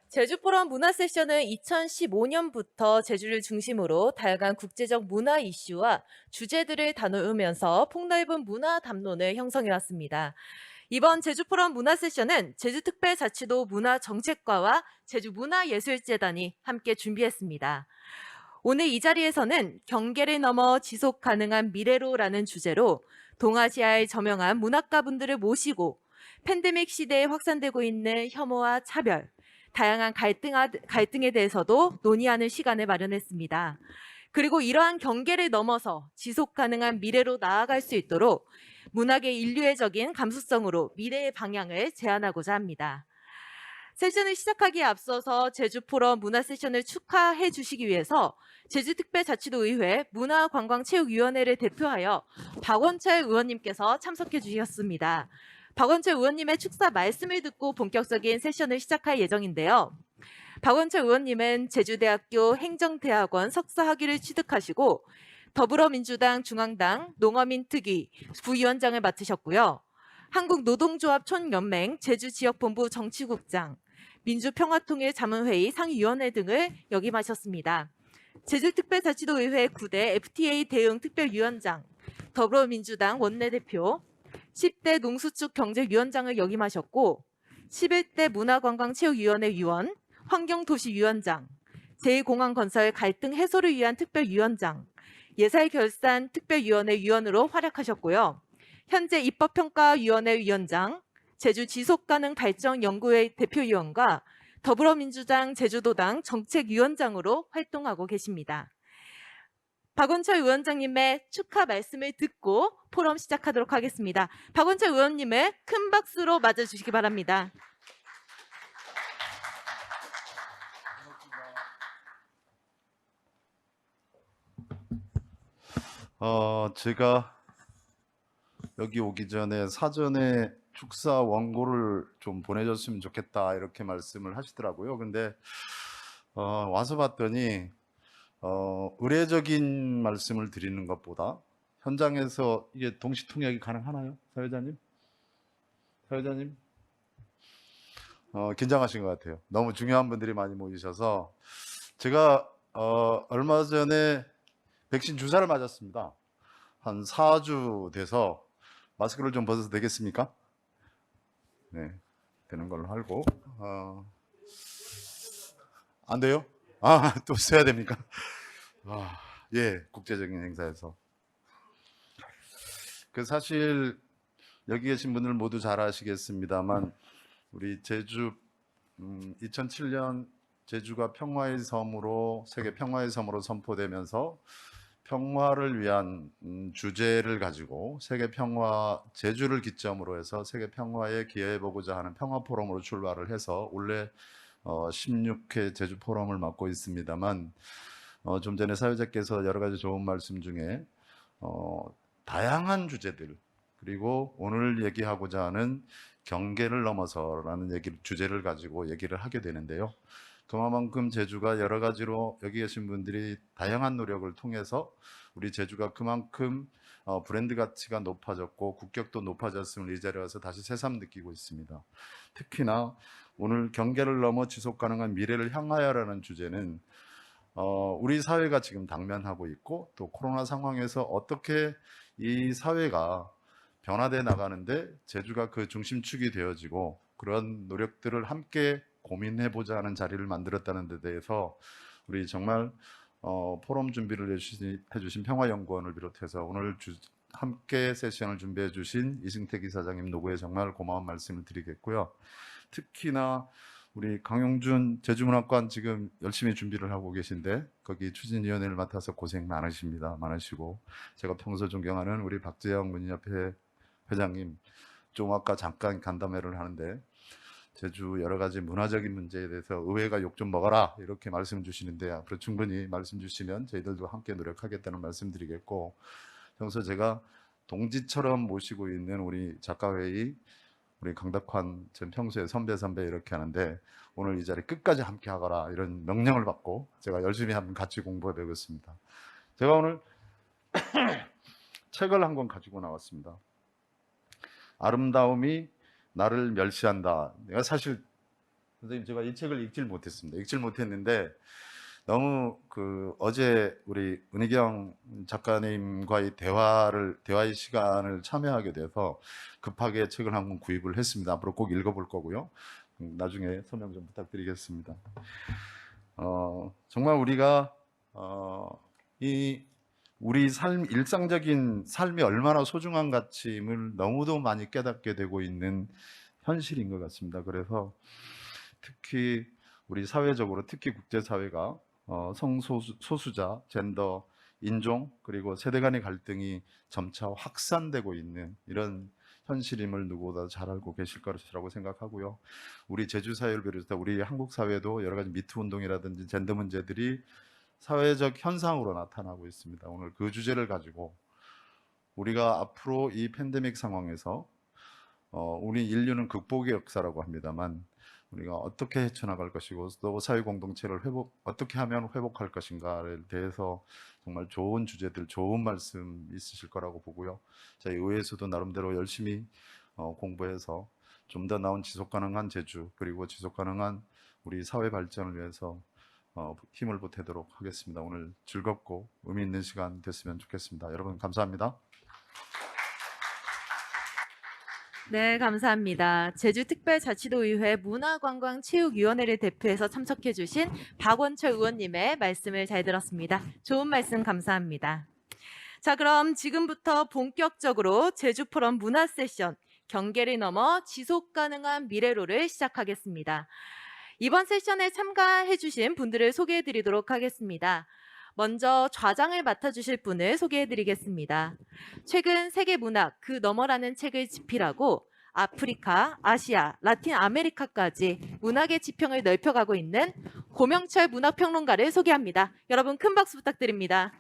제주포럼 문화세션은 2015년부터 제주를 중심으로 다양한 국제적 문화 이슈와 주제들을 다루면서 폭넓은 문화 담론을 형성해 왔습니다. 이번 제주포럼 문화세션은 제주특별자치도 문화정책과와 제주문화예술재단이 함께 준비했습니다. 오늘 이 자리에서는 경계를 넘어 지속 가능한 미래로라는 주제로 동아시아의 저명한 문학가분들을 모시고 팬데믹 시대에 확산되고 있는 혐오와 차별, 다양한 갈등에 대해서도 논의하는 시간을 마련했습니다. 그리고 이러한 경계를 넘어서 지속 가능한 미래로 나아갈 수 있도록 문학의 인류애적인 감수성으로 미래의 방향을 제안하고자 합니다. 세션을 시작하기에 앞서서 제주포럼 문화세션을 축하해 주시기 위해서 제주특별자치도의회 문화관광체육위원회를 대표하여 박원철 의원님께서 참석해 주셨습니다. 박원철 의원님의 축사 말씀을 듣고 본격적인 세션을 시작할 예정인데요. 박원철 의원님은 제주대학교 행정대학원 석사학위를 취득하시고 더불어민주당 중앙당 농어민특위 부위원장을 맡으셨고요. 한국노동조합촌연맹 제주지역본부 정치국장, 민주평화통일자문회의 상위위원회 등을 역임하셨습니다. 제주특별자치도의회 9대 FTA 대응 특별위원장, 더불어민주당 원내대표, 10대 농수축 경제위원장을 역임하셨고 11대 문화관광체육위원회 위원, 환경도시위원장, 제2공항건설 갈등 해소를 위한 특별위원장, 예살결산 특별위원회 위원으로 활약하셨고요. 현재 입법평가위원회 위원장, 제주지속가능발전연구회 대표위원과 더불어민주당 제주도당 정책위원장으로 활동하고 계십니다. 박원철 위원장님의 축하 말씀을 듣고 포럼 시작하도록 하겠습니다. 박원철 의원님을 큰 박수로 맞아주시기 바랍니다. 제가 여기 오기 전에 사전에 축사 원고를 좀 보내줬으면 좋겠다 이렇게 말씀을 하시더라고요. 근데 와서 봤더니 의례적인 말씀을 드리는 것보다 현장에서 이게 동시통역이 가능하나요? 사회자님? 사회자님? 긴장하신 것 같아요. 너무 중요한 분들이 많이 모이셔서 제가 얼마 전에 백신 주사를 맞았습니다. 한 4주 돼서 마스크를 좀 벗어도 되겠습니까? 네, 되는 걸로 알고. 안 돼요? 또 써야 됩니까? 예, 국제적인 행사에서. 사실 여기 계신 분들 모두 잘 아시겠습니다만 우리 제주 2007년 제주가 평화의 섬으로 세계 평화의 섬으로 선포되면서 평화를 위한 주제를 가지고 세계 평화 제주를 기점으로 해서 세계 평화에 기여해 보고자 하는 평화 포럼으로 출발을 해서 올해 16회 제주 포럼을 맡고 있습니다만 좀 전에 사회자께서 여러 가지 좋은 말씀 중에 다양한 주제들 그리고 오늘 얘기하고자 하는 경계를 넘어서라는 주제를 가지고 얘기를 하게 되는데요. 그만큼 제주가 여러 가지로 여기 계신 분들이 다양한 노력을 통해서 우리 제주가 그만큼 브랜드 가치가 높아졌고 국격도 높아졌음을 이 자리에 와서 다시 새삼 느끼고 있습니다. 특히나 오늘 경계를 넘어 지속 가능한 미래를 향하여라는 주제는 우리 사회가 지금 당면하고 있고 또 코로나 상황에서 어떻게 이 사회가 변화돼 나가는데 제주가 그 중심축이 되어지고 그런 노력들을 함께 고민해보자 하는 자리를 만들었다는 데 대해서 우리 정말 포럼 준비를 해주신 평화연구원을 비롯해서 오늘 함께 세션을 준비해 주신 이승택 이사장님 노고에 정말 고마운 말씀을 드리겠고요. 특히나 우리 강용준 제주문학관 지금 열심히 준비를 하고 계신데 거기 추진위원회를 맡아서 고생 많으시고 제가 평소 존경하는 우리 박재영 문인협회 회장님 좀 아까 잠깐 간담회를 하는데 제주 여러 가지 문화적인 문제에 대해서 의회가 욕 좀 먹어라 이렇게 말씀 주시는데 앞으로 충분히 말씀 주시면 저희들도 함께 노력하겠다는 말씀 드리겠고 평소 제가 동지처럼 모시고 있는 우리 작가회의 우리 강덕환 전 평소에 선배 이렇게 하는데 오늘 이 자리 끝까지 함께 하거라 이런 명령을 받고 제가 열심히 한번 같이 공부해 보겠습니다. 제가 오늘 책을 한 권 가지고 나왔습니다. 아름다움이 나를 멸시한다. 내가 사실 선생님, 제가 이 책을 읽질 못했습니다. 읽질 못했는데 너무 어제 우리 은희경 작가님과의 대화의 시간을 참여하게 돼서 급하게 책을 한 권 구입을 했습니다. 앞으로 꼭 읽어볼 거고요. 나중에 설명 좀 부탁드리겠습니다. 정말 우리가 우리 일상적인 삶이 얼마나 소중한 가치임을 너무도 많이 깨닫게 되고 있는 현실인 것 같습니다. 그래서 특히 우리 사회적으로, 특히 국제사회가 성소수자, 젠더, 인종, 그리고 세대 간의 갈등이 점차 확산되고 있는 이런 현실임을 누구보다 잘 알고 계실 것이라고 생각하고요. 우리 제주 사회를 비롯해서 우리 한국 사회도 여러 가지 미투 운동이라든지 젠더 문제들이 사회적 현상으로 나타나고 있습니다. 오늘 그 주제를 가지고 우리가 앞으로 이 팬데믹 상황에서 우리 인류는 극복의 역사라고 합니다만 우리가 어떻게 헤쳐나갈 것이고 또 사회 공동체를 어떻게 하면 회복할 것인가에 대해서 정말 좋은 주제들, 좋은 말씀 있으실 거라고 보고요. 저희 의회에서도 나름대로 열심히 공부해서 좀 더 나은 지속 가능한 제주, 그리고 지속 가능한 우리 사회 발전을 위해서 힘을 보태도록 하겠습니다. 오늘 즐겁고 의미 있는 시간 됐으면 좋겠습니다. 여러분 감사합니다. 네, 감사합니다. 제주특별자치도의회 문화관광체육위원회를 대표해서 참석해 주신 박원철 의원님의 말씀을 잘 들었습니다. 좋은 말씀 감사합니다. 자, 그럼 지금부터 본격적으로 제주포럼 문화 세션 경계를 넘어 지속가능한 미래로를 시작하겠습니다. 이번 세션에 참가해 주신 분들을 소개해 드리도록 하겠습니다. 먼저 좌장을 맡아주실 분을 소개해드리겠습니다. 최근 세계문학 그 너머라는 책을 집필하고 아프리카, 아시아, 라틴 아메리카까지 문학의 지평을 넓혀가고 있는 고명철 문학평론가를 소개합니다. 여러분 큰 박수 부탁드립니다.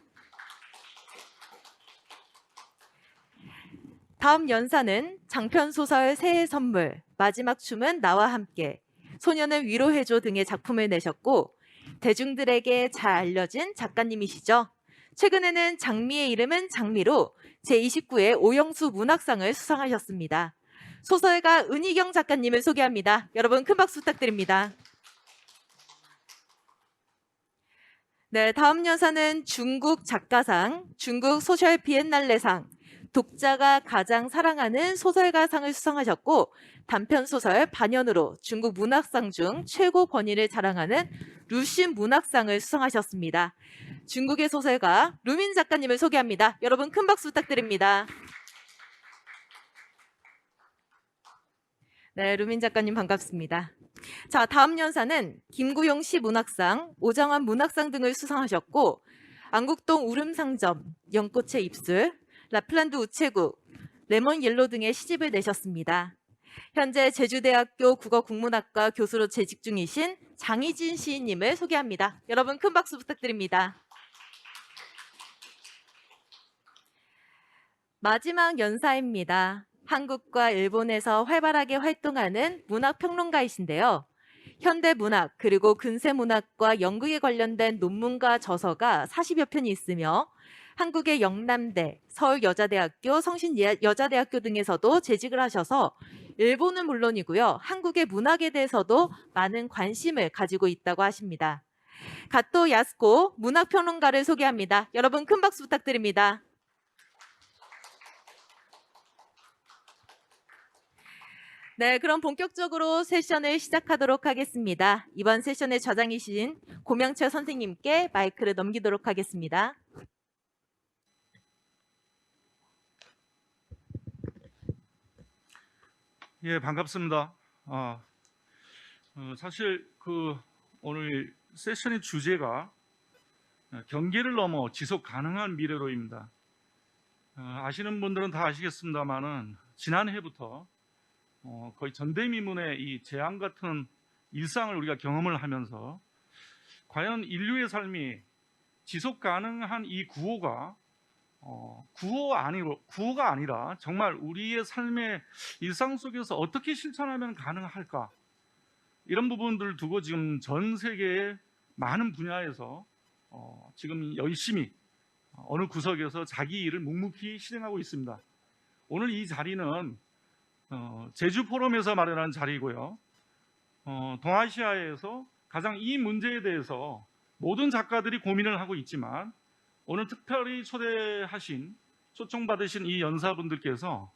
다음 연사는 장편소설 새해 선물, 마지막 춤은 나와 함께, 소녀는 위로해줘 등의 작품을 내셨고 대중들에게 잘 알려진 작가님이시죠. 최근에는 장미의 이름은 장미로 제29회 오영수 문학상을 수상하셨습니다. 소설가 은희경 작가님을 소개합니다. 여러분 큰 박수 부탁드립니다. 네, 다음 연사는 중국 작가상, 중국 소셜 비엔날레상, 독자가 가장 사랑하는 소설가상을 수상하셨고 단편소설 반연으로 중국 문학상 중 최고 권위를 자랑하는 루신 문학상을 수상하셨습니다. 중국의 소설가 루민 작가님을 소개합니다. 여러분 큰 박수 부탁드립니다. 네, 루민 작가님 반갑습니다. 자, 다음 연사는 김구용 시 문학상, 오장환 문학상 등을 수상하셨고 안국동 울음상점, 연꽃의 입술, 라플란드 우체국, 레몬 옐로 등의 시집을 내셨습니다. 현재 제주대학교 국어국문학과 교수로 재직 중이신 장희진 시인님을 소개합니다. 여러분 큰 박수 부탁드립니다. 마지막 연사입니다. 한국과 일본에서 활발하게 활동하는 문학평론가이신데요. 현대문학 그리고 근세문학과 연극에 관련된 논문과 저서가 40여 편이 있으며 한국의 영남대, 서울여자대학교, 성신여자대학교 등에서도 재직을 하셔서 일본은 물론이고요. 한국의 문학에 대해서도 많은 관심을 가지고 있다고 하십니다. 가토 야스코 문학평론가를 소개합니다. 여러분 큰 박수 부탁드립니다. 네, 그럼 본격적으로 세션을 시작하도록 하겠습니다. 이번 세션의 좌장이신 고명철 선생님께 마이크를 넘기도록 하겠습니다. 예, 반갑습니다. 사실 오늘 세션의 주제가 경계를 넘어 지속 가능한 미래로입니다. 아시는 분들은 다 아시겠습니다만은 지난해부터 거의 전대미문의 이 재앙 같은 일상을 우리가 경험을 하면서 과연 인류의 삶이 지속 가능한 이 구호가 구호가 아니라 정말 우리의 삶의 일상 속에서 어떻게 실천하면 가능할까? 이런 부분들을 두고 지금 전 세계의 많은 분야에서 지금 열심히 어느 구석에서 자기 일을 묵묵히 실행하고 있습니다. 오늘 이 자리는 제주 포럼에서 마련한 자리고요. 동아시아에서 가장 이 문제에 대해서 모든 작가들이 고민을 하고 있지만 오늘 특별히 초청받으신 이 연사분들께서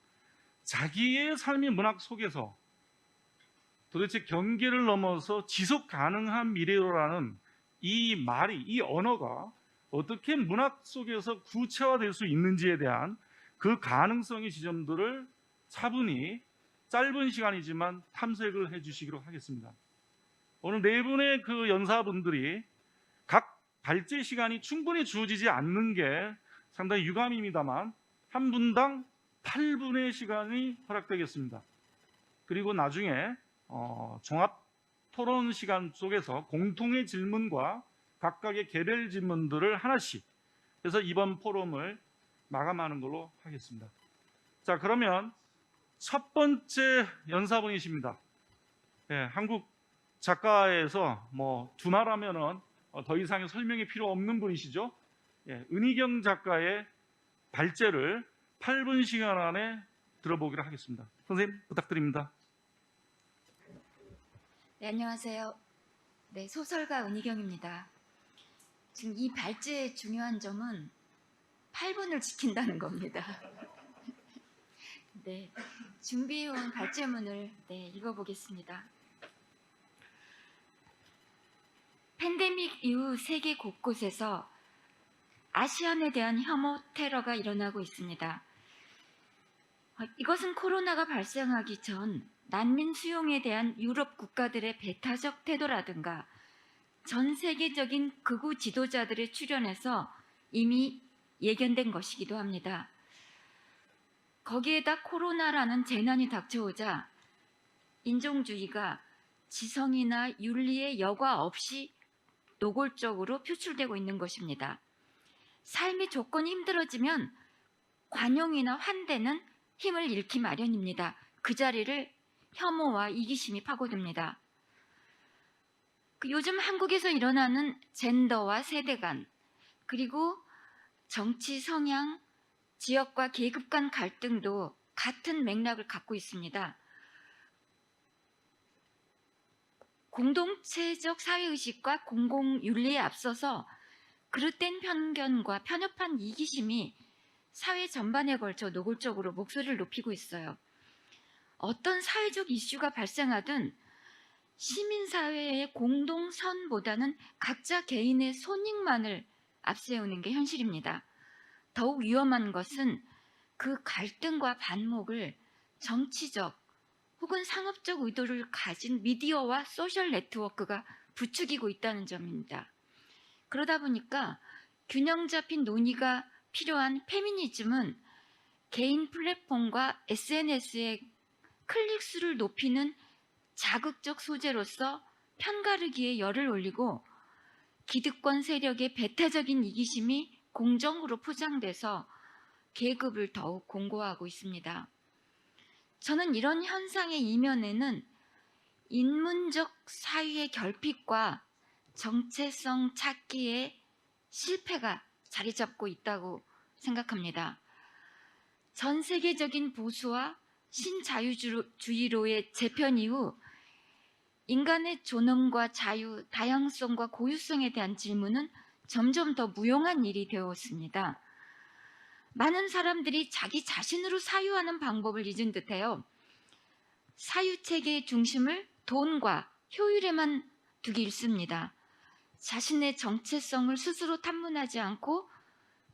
자기의 삶의 문학 속에서 도대체 경계를 넘어서 지속 가능한 미래로라는 이 말이, 이 언어가 어떻게 문학 속에서 구체화될 수 있는지에 대한 그 가능성의 지점들을 차분히 짧은 시간이지만 탐색을 해주시기로 하겠습니다. 오늘 네 분의 그 연사분들이 각 발제 시간이 충분히 주어지지 않는 게 상당히 유감입니다만 한 분당 8분의 시간이 허락되겠습니다. 그리고 나중에 종합 토론 시간 속에서 공통의 질문과 각각의 개별 질문들을 하나씩 해서 이번 포럼을 마감하는 걸로 하겠습니다. 자, 그러면 첫 번째 연사분이십니다. 한국 작가에서 두말하면은 더 이상의 설명이 필요 없는 분이시죠. 은희경 작가의 발제를 8분 시간 안에 들어보기로 하겠습니다. 선생님 부탁드립니다. 네, 안녕하세요. 네, 소설가 은희경입니다. 지금 이 발제의 중요한 점은 8분을 지킨다는 겁니다. 네, 준비해온 발제문을 읽어보겠습니다. 팬데믹 이후 세계 곳곳에서 아시안에 대한 혐오 테러가 일어나고 있습니다. 이것은 코로나가 발생하기 전 난민 수용에 대한 유럽 국가들의 배타적 태도라든가 전 세계적인 극우 지도자들의 출연에서 이미 예견된 것이기도 합니다. 거기에다 코로나라는 재난이 닥쳐오자 인종주의가 지성이나 윤리의 여과 없이 노골적으로 표출되고 있는 것입니다. 삶의 조건이 힘들어지면 관용이나 환대는 힘을 잃기 마련입니다. 그 자리를 혐오와 이기심이 파고듭니다. 요즘 한국에서 일어나는 젠더와 세대 간, 그리고 정치 성향, 지역과 계급 간 갈등도 같은 맥락을 갖고 있습니다. 공동체적 사회의식과 공공윤리에 앞서서 그릇된 편견과 편협한 이기심이 사회 전반에 걸쳐 노골적으로 목소리를 높이고 있어요. 어떤 사회적 이슈가 발생하든 시민사회의 공동선보다는 각자 개인의 손익만을 앞세우는 게 현실입니다. 더욱 위험한 것은 그 갈등과 반목을 정치적 혹은 상업적 의도를 가진 미디어와 소셜 네트워크가 부추기고 있다는 점입니다. 그러다 보니까 균형 잡힌 논의가 필요한 페미니즘은 개인 플랫폼과 SNS의 클릭수를 높이는 자극적 소재로서 편가르기에 열을 올리고 기득권 세력의 배타적인 이기심이 공정으로 포장돼서 계급을 더욱 공고화하고 있습니다. 저는 이런 현상의 이면에는 인문적 사유의 결핍과 정체성 찾기의 실패가 자리 잡고 있다고 생각합니다. 전 세계적인 보수와 신자유주의로의 재편 이후 인간의 존엄과 자유, 다양성과 고유성에 대한 질문은 점점 더 무용한 일이 되었습니다. 많은 사람들이 자기 자신으로 사유하는 방법을 잊은 듯해요. 사유체계의 중심을 돈과 효율에만 두기 일쑤입니다. 자신의 정체성을 스스로 탐문하지 않고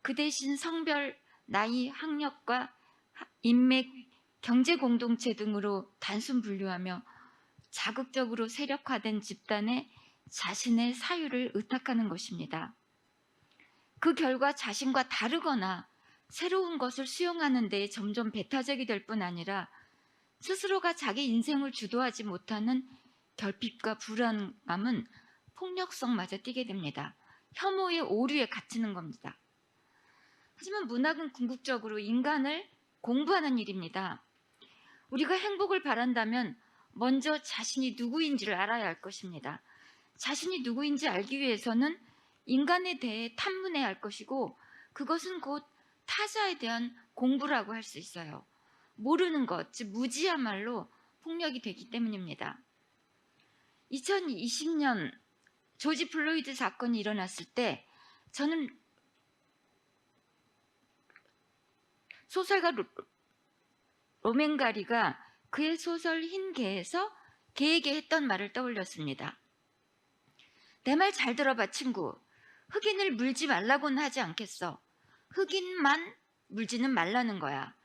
그 대신 성별, 나이, 학력과 인맥, 경제 공동체 등으로 단순 분류하며 자극적으로 세력화된 집단에 자신의 사유를 의탁하는 것입니다. 그 결과 자신과 다르거나 새로운 것을 수용하는 데에 점점 배타적이 될 뿐 아니라 스스로가 자기 인생을 주도하지 못하는 결핍과 불안감은 폭력성마저 띠게 됩니다. 혐오의 오류에 갇히는 겁니다. 하지만 문학은 궁극적으로 인간을 공부하는 일입니다. 우리가 행복을 바란다면 먼저 자신이 누구인지를 알아야 할 것입니다. 자신이 누구인지 알기 위해서는 인간에 대해 탐문해야 할 것이고 그것은 곧 타자에 대한 공부라고 할 수 있어요. 모르는 것, 즉 무지야말로 폭력이 되기 때문입니다. 2020년 조지 플로이드 사건이 일어났을 때 저는 소설가 로맨 가리가 그의 소설 흰 개에서 개에게 했던 말을 떠올렸습니다. 내 말 잘 들어봐 친구. 흑인을 물지 말라고는 하지 않겠어. 흑인만 물지는 말라는 거야.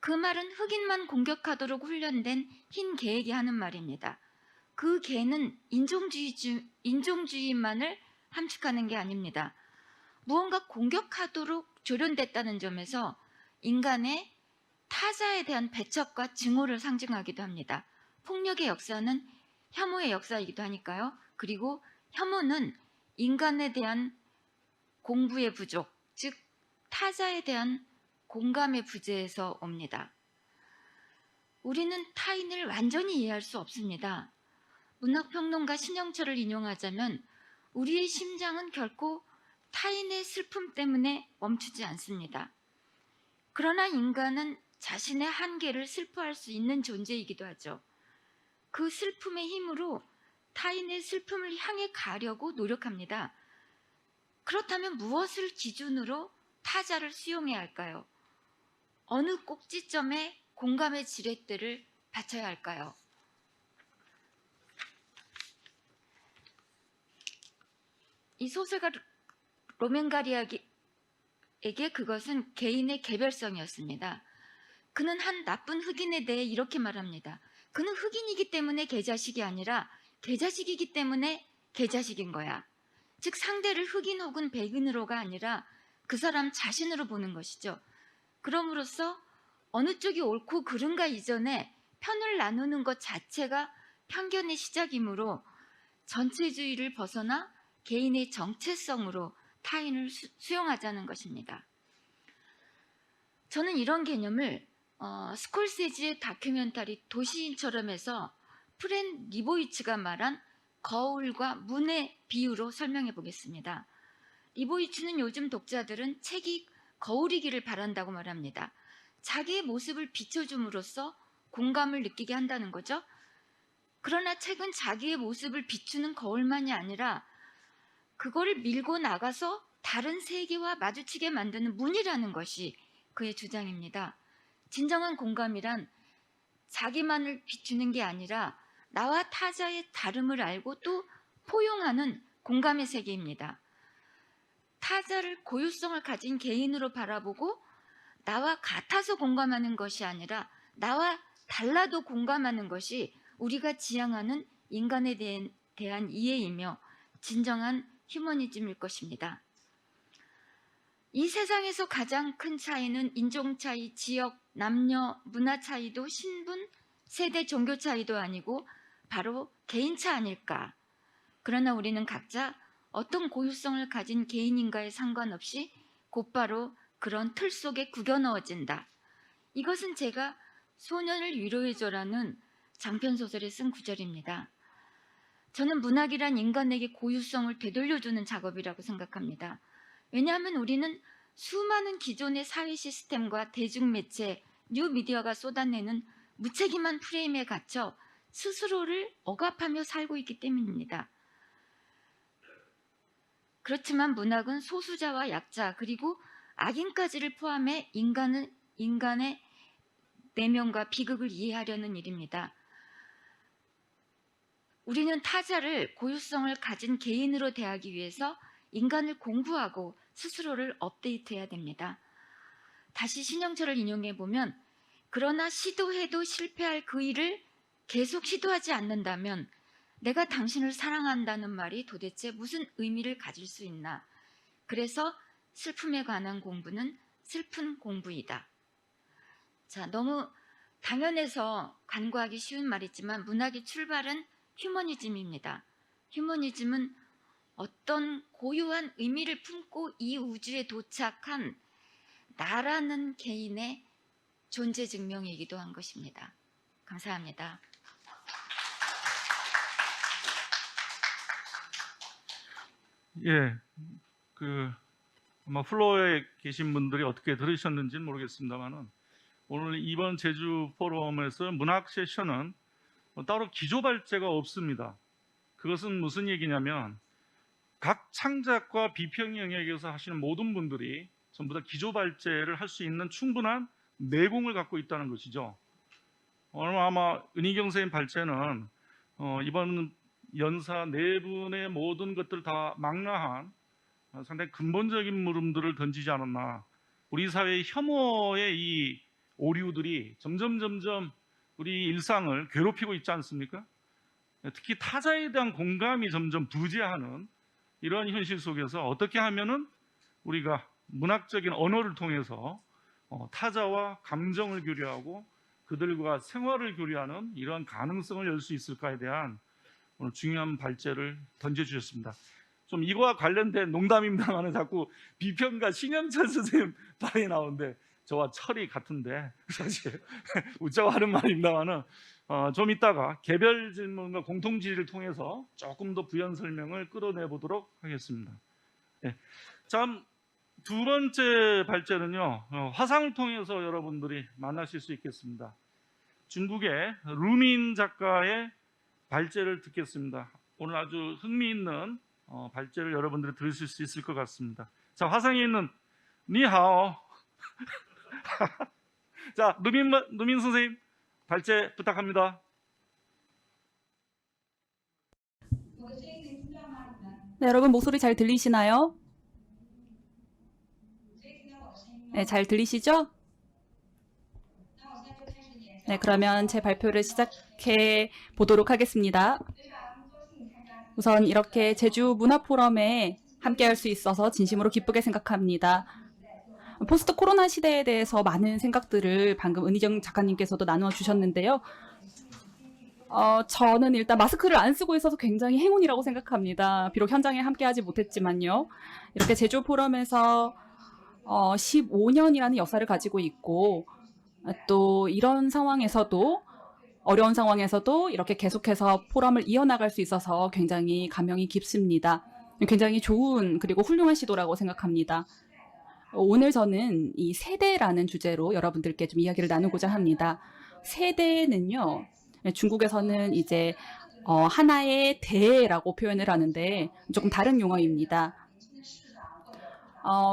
그 말은 흑인만 공격하도록 훈련된 흰 개에게 하는 말입니다. 그 개는 인종주의만을 함축하는 게 아닙니다. 무언가 공격하도록 조련됐다는 점에서 인간의 타자에 대한 배척과 증오를 상징하기도 합니다. 폭력의 역사는 혐오의 역사이기도 하니까요. 그리고 혐오는 인간에 대한 공부의 부족, 즉 타자에 대한 공감의 부재에서 옵니다. 우리는 타인을 완전히 이해할 수 없습니다. 문학평론가 신영철을 인용하자면 우리의 심장은 결코 타인의 슬픔 때문에 멈추지 않습니다. 그러나 인간은 자신의 한계를 슬퍼할 수 있는 존재이기도 하죠. 그 슬픔의 힘으로 타인의 슬픔을 향해 가려고 노력합니다. 그렇다면 무엇을 기준으로 타자를 수용해야 할까요? 어느 꼭지점에 공감의 지렛대를 받쳐야 할까요? 이 소설가 로맨 가리에게 그것은 개인의 개별성이었습니다. 그는 한 나쁜 흑인에 대해 이렇게 말합니다. 그는 흑인이기 때문에 개자식이 아니라 개자식이기 때문에 개자식인 거야. 즉 상대를 흑인 혹은 백인으로가 아니라 그 사람 자신으로 보는 것이죠. 그럼으로써 어느 쪽이 옳고 그른가 이전에 편을 나누는 것 자체가 편견의 시작이므로 전체주의를 벗어나 개인의 정체성으로 타인을 수용하자는 것입니다. 저는 이런 개념을 스콜세지의 다큐멘터리 도시인처럼에서 프렌 리보이츠가 말한 거울과 문의 비유로 설명해 보겠습니다. 리보이츠는 요즘 독자들은 책이 거울이기를 바란다고 말합니다. 자기의 모습을 비춰줌으로써 공감을 느끼게 한다는 거죠. 그러나 책은 자기의 모습을 비추는 거울만이 아니라 그거를 밀고 나가서 다른 세계와 마주치게 만드는 문이라는 것이 그의 주장입니다. 진정한 공감이란 자기만을 비추는 게 아니라 나와 타자의 다름을 알고 또 포용하는 공감의 세계입니다. 타자를 고유성을 가진 개인으로 바라보고 나와 같아서 공감하는 것이 아니라 나와 달라도 공감하는 것이 우리가 지향하는 인간에 대한 이해이며 진정한 휴머니즘일 것입니다. 이 세상에서 가장 큰 차이는 인종 차이, 지역, 남녀, 문화 차이도 신분, 세대, 종교 차이도 아니고 바로 개인차 아닐까. 그러나 우리는 각자 어떤 고유성을 가진 개인인가에 상관없이 곧바로 그런 틀 속에 구겨 넣어진다. 이것은 제가 소년을 위로해줘라는 장편소설에 쓴 구절입니다. 저는 문학이란 인간에게 고유성을 되돌려주는 작업이라고 생각합니다. 왜냐하면 우리는 수많은 기존의 사회 시스템과 대중매체, 뉴미디어가 쏟아내는 무책임한 프레임에 갇혀 스스로를 억압하며 살고 있기 때문입니다. 그렇지만 문학은 소수자와 약자 그리고 악인까지를 포함해 인간의 내면과 비극을 이해하려는 일입니다. 우리는 타자를 고유성을 가진 개인으로 대하기 위해서 인간을 공부하고 스스로를 업데이트해야 됩니다. 다시 신영철을 인용해 보면 그러나 시도해도 실패할 그 일을 계속 시도하지 않는다면 내가 당신을 사랑한다는 말이 도대체 무슨 의미를 가질 수 있나. 그래서 슬픔에 관한 공부는 슬픈 공부이다. 자, 너무 당연해서 간과하기 쉬운 말이지만 문학의 출발은 휴머니즘입니다. 휴머니즘은 어떤 고유한 의미를 품고 이 우주에 도착한 나라는 개인의 존재 증명이기도 한 것입니다. 감사합니다. 예, 아마 플로어에 계신 분들이 어떻게 들으셨는지는 모르겠습니다만은 오늘 이번 제주 포럼에서 문학 세션은 따로 기조 발제가 없습니다. 그것은 무슨 얘기냐면 각 창작과 비평 영역에서 하시는 모든 분들이 전부 다 기조 발제를 할 수 있는 충분한 내공을 갖고 있다는 것이죠. 오늘 아마 은희경 선생님 발제는 이번 연사 네 분의 모든 것들 다 망라한 상당히 근본적인 물음들을 던지지 않았나. 우리 사회의 혐오의 이 오류들이 점점 우리 일상을 괴롭히고 있지 않습니까? 특히 타자에 대한 공감이 점점 부재하는 이러한 현실 속에서 어떻게 하면은 우리가 문학적인 언어를 통해서 타자와 감정을 교류하고 그들과 생활을 교류하는 이러한 가능성을 열 수 있을까에 대한 오늘 중요한 발제를 던져주셨습니다. 좀 이거와 관련된 농담입니다만 자꾸 비평가 신영철 선생님 발이 나오는데 저와 철이 같은데 사실 웃자고 하는 말입니다만은 좀 이따가 개별 질문과 공통 질의를 통해서 조금 더 부연 설명을 끌어내 보도록 하겠습니다. 네. 참 두 번째 발제는요, 화상을 통해서 여러분들이 만나실 수 있겠습니다. 중국의 루민 작가의 발제를 듣겠습니다. 오늘 아주 흥미있는 발제를 여러분들이 들으실 수 있을 것 같습니다. 자, 화상에 있는 니하오. 자, 루민 선생님 발제 부탁합니다. 네, 여러분 목소리 잘 들리시나요? 네, 잘 들리시죠? 네, 그러면 제 발표를 시작해 보도록 하겠습니다. 우선 이렇게 제주 문화포럼에 함께할 수 있어서 진심으로 기쁘게 생각합니다. 포스트 코로나 시대에 대해서 많은 생각들을 방금 은희정 작가님께서도 나누어 주셨는데요. 저는 일단 마스크를 안 쓰고 있어서 굉장히 행운이라고 생각합니다. 비록 현장에 함께하지 못했지만요. 이렇게 제주 포럼에서 15년이라는 역사를 가지고 있고 또 이런 상황에서도 어려운 상황에서도 이렇게 계속해서 포럼을 이어나갈 수 있어서 굉장히 감명이 깊습니다. 굉장히 좋은 그리고 훌륭한 시도라고 생각합니다. 오늘 저는 이 세대라는 주제로 여러분들께 좀 이야기를 나누고자 합니다. 세대는요, 중국에서는 이제 하나의 대라고 표현을 하는데 조금 다른 용어입니다.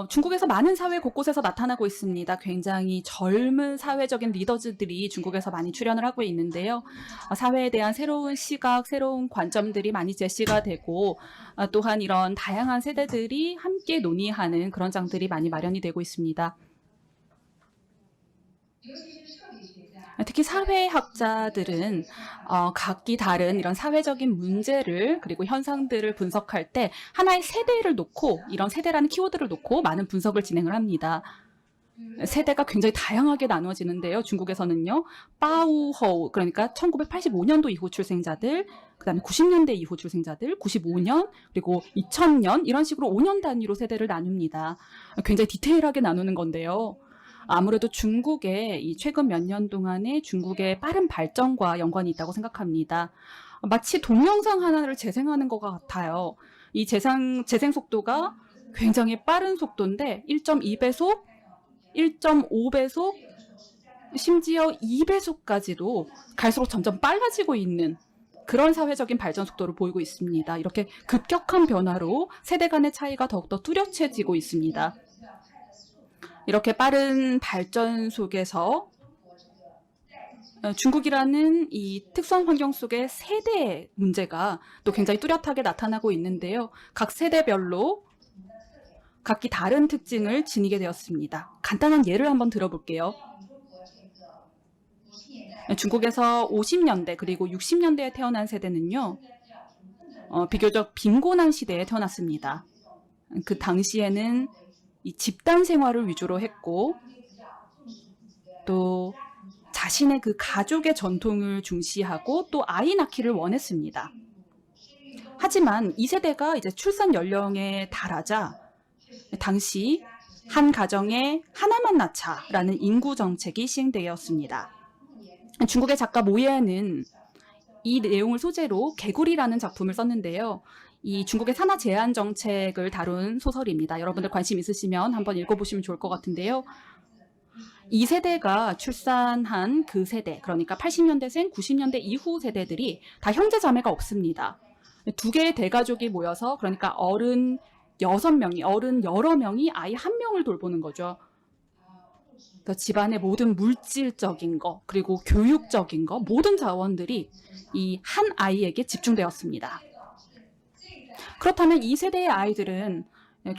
중국에서 많은 사회 곳곳에서 나타나고 있습니다. 굉장히 젊은 사회적인 리더들이 중국에서 많이 출연을 하고 있는데요. 사회에 대한 새로운 시각, 새로운 관점들이 많이 제시가 되고 또한 이런 다양한 세대들이 함께 논의하는 그런 장들이 많이 마련이 되고 있습니다. 특히 사회학자들은 각기 다른 이런 사회적인 문제를 그리고 현상들을 분석할 때 하나의 세대를 놓고 이런 세대라는 키워드를 놓고 많은 분석을 진행을 합니다. 세대가 굉장히 다양하게 나누어지는데요. 중국에서는요. 빠우허우 그러니까 1985년도 이후 출생자들, 그다음에 90년대 이후 출생자들, 95년 그리고 2000년 이런 식으로 5년 단위로 세대를 나눕니다. 굉장히 디테일하게 나누는 건데요. 아무래도 중국의 이 최근 몇 년 동안의 중국의 빠른 발전과 연관이 있다고 생각합니다. 마치 동영상 하나를 재생하는 것 같아요. 이 재생 속도가 굉장히 빠른 속도인데 1.2배속, 1.5배속, 심지어 2배속까지도 갈수록 점점 빨라지고 있는 그런 사회적인 발전 속도를 보이고 있습니다. 이렇게 급격한 변화로 세대 간의 차이가 더욱더 뚜렷해지고 있습니다. 이렇게 빠른 발전 속에서 중국이라는 이 특수한 환경 속의 세대 문제가 또 굉장히 뚜렷하게 나타나고 있는데요. 각 세대별로 각기 다른 특징을 지니게 되었습니다. 간단한 예를 한번 들어볼게요. 중국에서 50년대 그리고 60년대에 태어난 세대는요. 비교적 빈곤한 시대에 태어났습니다. 그 당시에는 이 집단 생활을 위주로 했고 또 자신의 그 가족의 전통을 중시하고 또 아이 낳기를 원했습니다. 하지만 이 세대가 이제 출산 연령에 달하자 당시 한 가정에 하나만 낳자라는 인구 정책이 시행되었습니다. 중국의 작가 모예는 이 내용을 소재로 개구리라는 작품을 썼는데요. 이 중국의 산하 제한 정책을 다룬 소설입니다. 여러분들 관심 있으시면 한번 읽어보시면 좋을 것 같은데요. 이 세대가 출산한 그 세대, 그러니까 80년대생, 90년대 이후 세대들이 다 형제 자매가 없습니다. 두 개의 대가족이 모여서 그러니까 어른 6명이, 어른 여러 명이 아이 한 명을 돌보는 거죠. 그러니까 집안의 모든 물질적인 거, 그리고 교육적인 거, 모든 자원들이 이 한 아이에게 집중되었습니다. 그렇다면 이 세대의 아이들은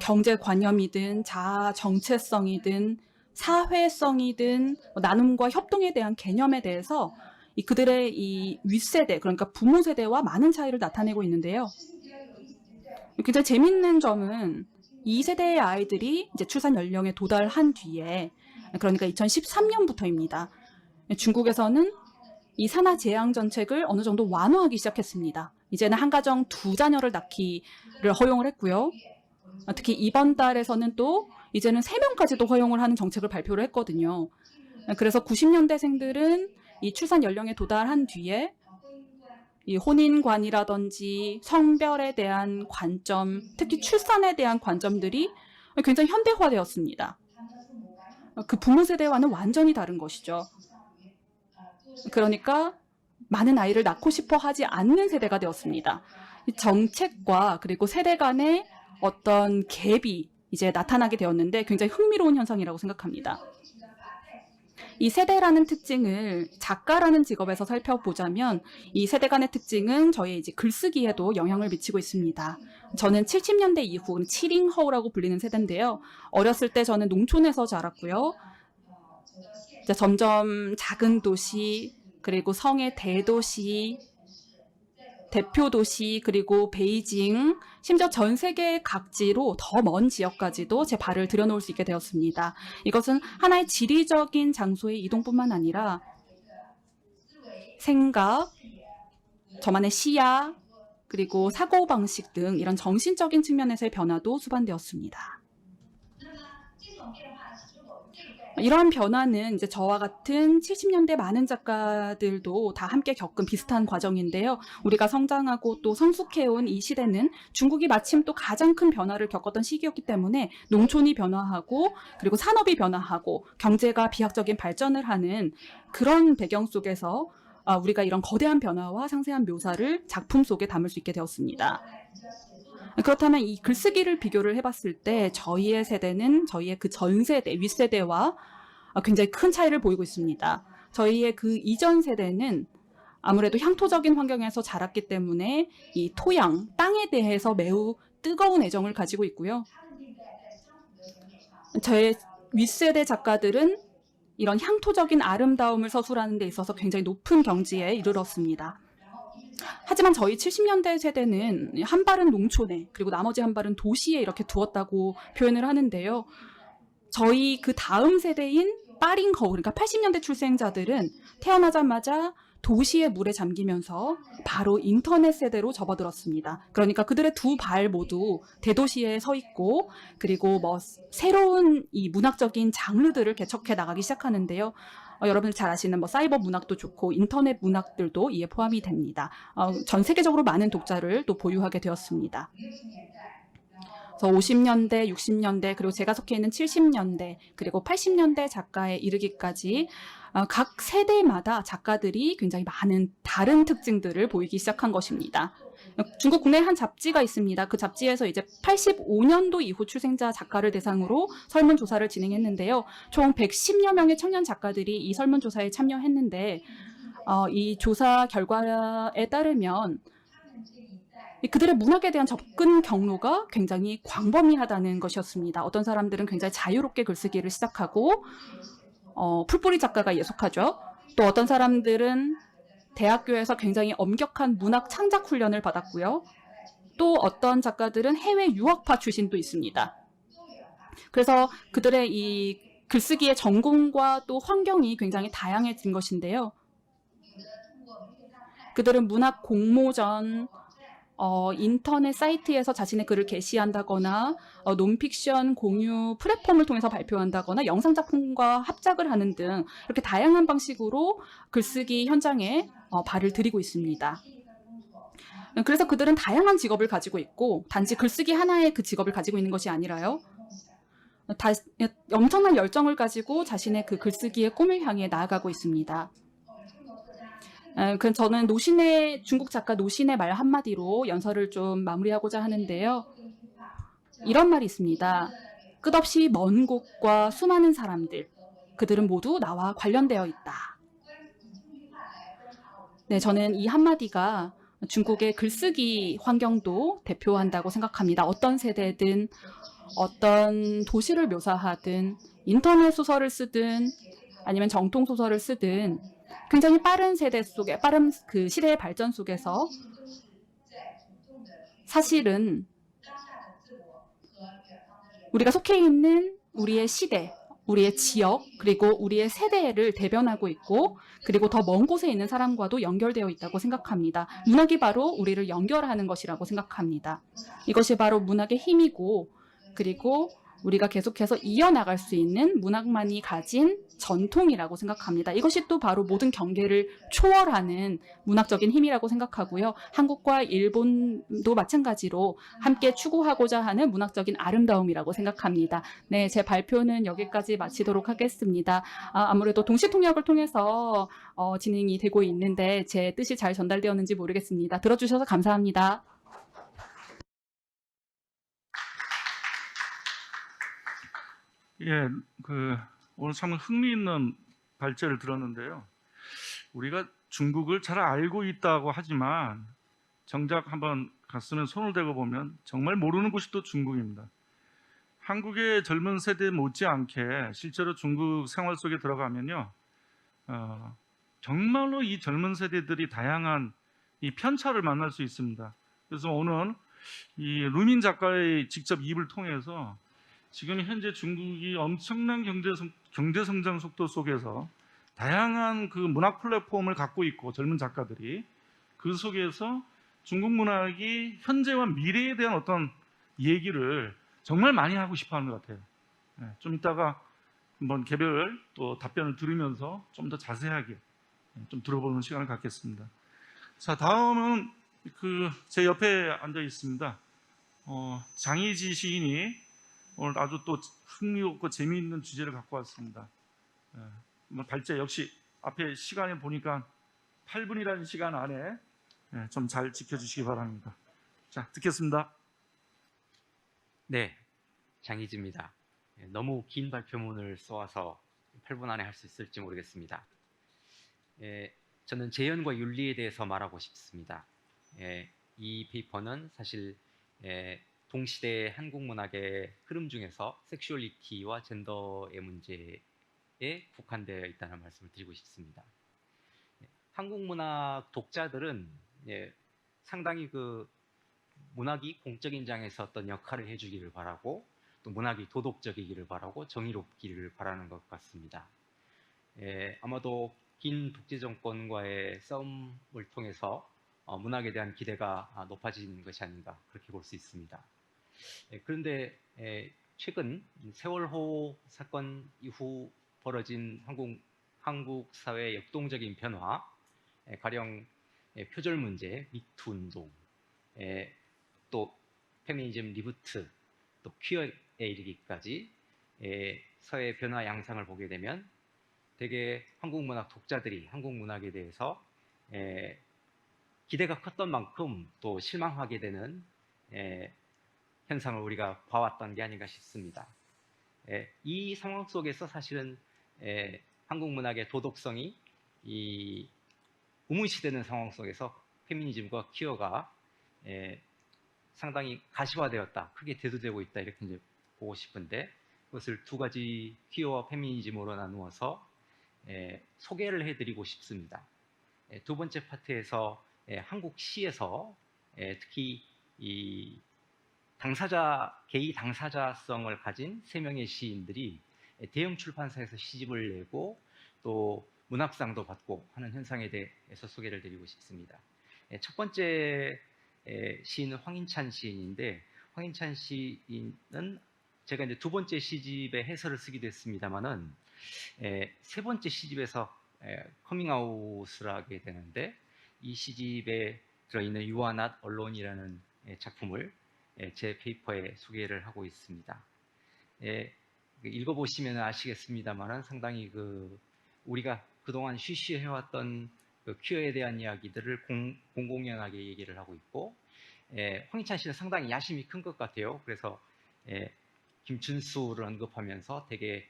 경제관념이든 자아 정체성이든 사회성이든 나눔과 협동에 대한 개념에 대해서 그들의 이 윗세대, 그러니까 부모 세대와 많은 차이를 나타내고 있는데요. 굉장히 재밌는 점은 이 세대의 아이들이 이제 출산 연령에 도달한 뒤에, 그러니까 2013년부터입니다. 중국에서는 이 산하 제한 정책을 어느 정도 완화하기 시작했습니다. 이제는 한 가정 2자녀를 낳기를 허용을 했고요. 특히 이번 달에서는 또 이제는 3명까지도 허용을 하는 정책을 발표를 했거든요. 그래서 90년대생들은 이 출산 연령에 도달한 뒤에 이 혼인관이라든지 성별에 대한 관점, 특히 출산에 대한 관점들이 굉장히 현대화되었습니다. 그 부모 세대와는 완전히 다른 것이죠. 그러니까 많은 아이를 낳고 싶어 하지 않는 세대가 되었습니다. 이 정책과 그리고 세대 간의 어떤 갭이 이제 나타나게 되었는데 굉장히 흥미로운 현상이라고 생각합니다. 이 세대라는 특징을 작가라는 직업에서 살펴보자면 이 세대 간의 특징은 저의 이제 글쓰기에도 영향을 미치고 있습니다. 저는 70년대 이후 7링허우라고 불리는 세대인데요. 어렸을 때 저는 농촌에서 자랐고요. 이제 점점 작은 도시, 그리고 성의 대도시, 대표 도시, 그리고 베이징, 심지어 전 세계 각지로 더 먼 지역까지도 제 발을 들여놓을 수 있게 되었습니다. 이것은 하나의 지리적인 장소의 이동뿐만 아니라 생각, 저만의 시야, 그리고 사고방식 등 이런 정신적인 측면에서의 변화도 수반되었습니다. 이러한 변화는 이제 저와 같은 70년대 많은 작가들도 다 함께 겪은 비슷한 과정인데요. 우리가 성장하고 또 성숙해온 이 시대는 중국이 마침 또 가장 큰 변화를 겪었던 시기였기 때문에 농촌이 변화하고 그리고 산업이 변화하고 경제가 비약적인 발전을 하는 그런 배경 속에서 우리가 이런 거대한 변화와 상세한 묘사를 작품 속에 담을 수 있게 되었습니다. 그렇다면 이 글쓰기를 비교를 해봤을 때 저희의 세대는 저희의 그 전세대, 윗세대와 굉장히 큰 차이를 보이고 있습니다. 저희의 그 이전 세대는 아무래도 향토적인 환경에서 자랐기 때문에 이 토양, 땅에 대해서 매우 뜨거운 애정을 가지고 있고요. 저의 윗세대 작가들은 이런 향토적인 아름다움을 서술하는 데 있어서 굉장히 높은 경지에 이르렀습니다. 하지만 저희 70년대 세대는 한 발은 농촌에 그리고 나머지 한 발은 도시에 이렇게 두었다고 표현을 하는데요. 저희 그 다음 세대인 빠링거울, 그러니까 80년대 출생자들은 태어나자마자 도시의 물에 잠기면서 바로 인터넷 세대로 접어들었습니다. 그러니까 그들의 두 발 모두 대도시에 서 있고 그리고 새로운 이 문학적인 장르들을 개척해 나가기 시작하는데요. 여러분들 잘 아시는 사이버 문학도 좋고 인터넷 문학들도 이에 포함이 됩니다. 전 세계적으로 많은 독자를 또 보유하게 되었습니다. 그래서 50년대, 60년대, 그리고 제가 속해 있는 70년대, 그리고 80년대 작가에 이르기까지 각 세대마다 작가들이 굉장히 많은 다른 특징들을 보이기 시작한 것입니다. 중국 국내에 한 잡지가 있습니다. 그 잡지에서 이제 85년도 이후 출생자 작가를 대상으로 설문조사를 진행했는데요. 총 110여 명의 청년 작가들이 이 설문조사에 참여했는데 이 조사 결과에 따르면 그들의 문학에 대한 접근 경로가 굉장히 광범위하다는 것이었습니다. 어떤 사람들은 굉장히 자유롭게 글쓰기를 시작하고 풀뿌리 작가가 예속하죠. 또 어떤 사람들은 대학교에서 굉장히 엄격한 문학 창작 훈련을 받았고요. 또 어떤 작가들은 해외 유학파 출신도 있습니다. 그래서 그들의 이 글쓰기의 전공과 또 환경이 굉장히 다양해진 것인데요. 그들은 문학 공모전, 인터넷 사이트에서 자신의 글을 게시한다거나 논픽션 공유 플랫폼을 통해서 발표한다거나 영상작품과 합작을 하는 등 이렇게 다양한 방식으로 글쓰기 현장에 발을 들이고 있습니다. 그래서 그들은 다양한 직업을 가지고 있고 단지 글쓰기 하나의 그 직업을 가지고 있는 것이 아니라요. 엄청난 열정을 가지고 자신의 그 글쓰기의 꿈을 향해 나아가고 있습니다. 저는 중국 작가 노신의 말 한마디로 연설을 좀 마무리하고자 하는데요. 이런 말이 있습니다. 끝없이 먼 곳과 수많은 사람들, 그들은 모두 나와 관련되어 있다. 네, 저는 이 한마디가 중국의 글쓰기 환경도 대표한다고 생각합니다. 어떤 세대든 어떤 도시를 묘사하든 인터넷 소설을 쓰든 아니면 정통 소설을 쓰든 굉장히 빠른 세대 속에 빠른 그 시대의 발전 속에서 사실은 우리가 속해 있는 우리의 시대, 우리의 지역, 그리고 우리의 세대를 대변하고 있고 그리고 더 먼 곳에 있는 사람과도 연결되어 있다고 생각합니다. 문학이 바로 우리를 연결하는 것이라고 생각합니다. 이것이 바로 문학의 힘이고 그리고 우리가 계속해서 이어나갈 수 있는 문학만이 가진 전통이라고 생각합니다. 이것이 또 바로 모든 경계를 초월하는 문학적인 힘이라고 생각하고요. 한국과 일본도 마찬가지로 함께 추구하고자 하는 문학적인 아름다움이라고 생각합니다. 네, 제 발표는 여기까지 마치도록 하겠습니다. 아무래도 동시통역을 통해서 진행이 되고 있는데 제 뜻이 잘 전달되었는지 모르겠습니다. 들어주셔서 감사합니다. 예, 오늘 참 흥미있는 발제를 들었는데요. 우리가 중국을 잘 알고 있다고 하지만 정작 한번 가슴에 손을 대고 보면 정말 모르는 곳이 또 중국입니다. 한국의 젊은 세대 못지않게 실제로 중국 생활 속에 들어가면요, 정말로 이 젊은 세대들이 다양한 이 편차를 만날 수 있습니다. 그래서 오늘 이 루민 작가의 직접 입을 통해서 지금 현재 중국이 엄청난 경제 성장 속도 속에서 다양한 그 문학 플랫폼을 갖고 있고 젊은 작가들이 그 속에서 중국 문학이 현재와 미래에 대한 어떤 얘기를 정말 많이 하고 싶어하는 것 같아요. 좀 이따가 한번 개별 또 답변을 들으면서 좀 더 자세하게 좀 들어보는 시간을 갖겠습니다. 자, 다음은 제 옆에 앉아 있습니다. 장희지 시인이 오늘 아주 또 흥미롭고 재미있는 주제를 갖고 왔습니다. 발제 역시 앞에 시간에 보니까 8분이라는 시간 안에 좀 잘 지켜주시기 바랍니다. 자, 듣겠습니다. 네, 장희지입니다. 너무 긴 발표문을 써와서 8분 안에 할 수 있을지 모르겠습니다. 저는 재현과 윤리에 대해서 말하고 싶습니다. 이 페이퍼는 사실 동시대 한국 문학의 흐름 중에서 섹슈얼리티와 젠더의 문제에 국한되어 있다는 말씀을 드리고 싶습니다. 한국 문학 독자들은 상당히 문학이 공적인 장에서 어떤 역할을 해주기를 바라고 또 문학이 도덕적이기를 바라고 정의롭기를 바라는 것 같습니다. 아마도 긴 독재 정권과의 싸움을 통해서 문학에 대한 기대가 높아진 것이 아닌가 그렇게 볼 수 있습니다. 그런데 최근 세월호 사건 이후 벌어진 한국 사회의 역동적인 변화, 가령 표절 문제, 미투 운동, 또 페미니즘 리부트, 또 퀴어에 이르기까지 사회 변화 양상을 보게 되면 대개 한국 문학 독자들이 한국 문학에 대해서 기대가 컸던 만큼 또 실망하게 되는 현상을 우리가 봐왔던 게 아닌가 싶습니다. 이 상황 속에서 사실은 한국 문학의 도덕성이 이 우문시되는 상황 속에서 페미니즘과 퀴어가 상당히 가시화되었다, 크게 대두되고 있다 이렇게 이제 보고 싶은데 그것을 두 가지 퀴어와 페미니즘으로 나누어서 소개를 해드리고 싶습니다. 두 번째 파트에서 한국 시에서 특히 이 개인 당사자성을 가진 3명의 시인들이 대형 출판사에서 시집을 내고 또 문학상도 받고 하는 현상에 대해서 소개를 드리고 싶습니다. 첫 번째 시인은 황인찬 시인인데, 황인찬 시인은 제가 이제 두 번째 시집의 해설을 쓰기도 했습니다만은 세 번째 시집에서 커밍아웃을 하게 되는데, 이 시집에 들어있는 You Are Not Alone이라는 작품을 제 페이퍼에 소개를 하고 있습니다. 읽어보시면 아시겠습니다만은 상당히 우리가 그동안 쉬쉬해왔던 그 퀴어에 대한 이야기들을 공공연하게 얘기를 하고 있고, 황희찬 씨는 상당히 야심이 큰 것 같아요. 그래서 김춘수를 언급하면서 되게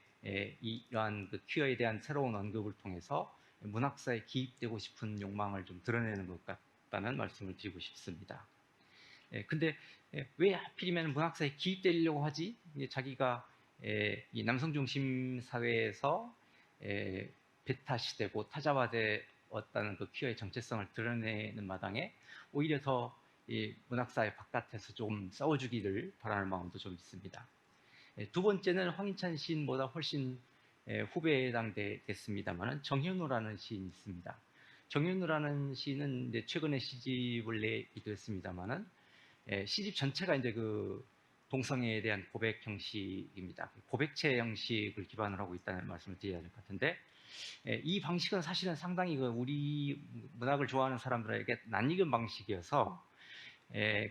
이러한 그 퀴어에 대한 새로운 언급을 통해서 문학사에 기입되고 싶은 욕망을 좀 드러내는 것 같다는 말씀을 드리고 싶습니다. 근데 왜 하필이면 문학사에 기입되려고 하지? 자기가 이 남성 중심 사회에서 배타 시대고 타자화되었다는 그 퀴어의 정체성을 드러내는 마당에 오히려 더 이 문학사의 바깥에서 좀 싸워주기를 바라는 마음도 좀 있습니다. 두 번째는 황희찬 시인보다 훨씬 후배에 해당됐습니다만 정현우라는 시인이 있습니다. 정현우라는 시인은 이제 최근에 시집을 내기도 했습니다만은 시집 전체가 이제 그 동성애에 대한 고백 형식입니다. 고백체 형식을 기반으로 하고 있다는 말씀을 드려야 될 것 같은데, 이 방식은 사실은 상당히 그 우리 문학을 좋아하는 사람들에게 낯익은 방식이어서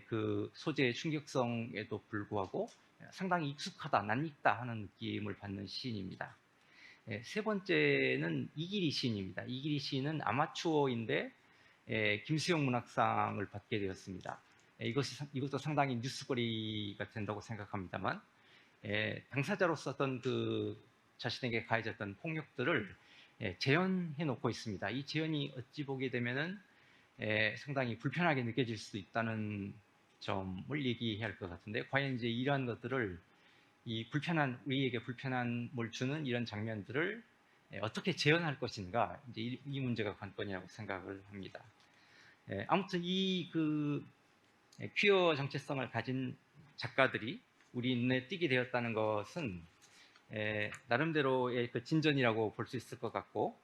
그 소재의 충격성에도 불구하고 상당히 익숙하다, 낯익다 하는 느낌을 받는 시인입니다. 세 번째는 이기리 시인입니다. 이기리 시인은 아마추어인데 김수영 문학상을 받게 되었습니다. 이것도 상당히 뉴스거리가 된다고 생각합니다만, 당사자로서 어떤 그 자신에게 가해졌던 폭력들을 재현해 놓고 있습니다. 이 재현이 어찌 보게 되면은 상당히 불편하게 느껴질 수도 있다는 점을 얘기해야 할 것 같은데, 과연 이제 이러한 것들을 우리에게 불편함을 주는 이런 장면들을 어떻게 재현할 것인가, 이제 이 문제가 관건이라고 생각을 합니다. 아무튼 퀴어 정체성을 가진 작가들이 우리 눈에 띄게 되었다는 것은 나름대로의 그 진전이라고 볼 수 있을 것 같고,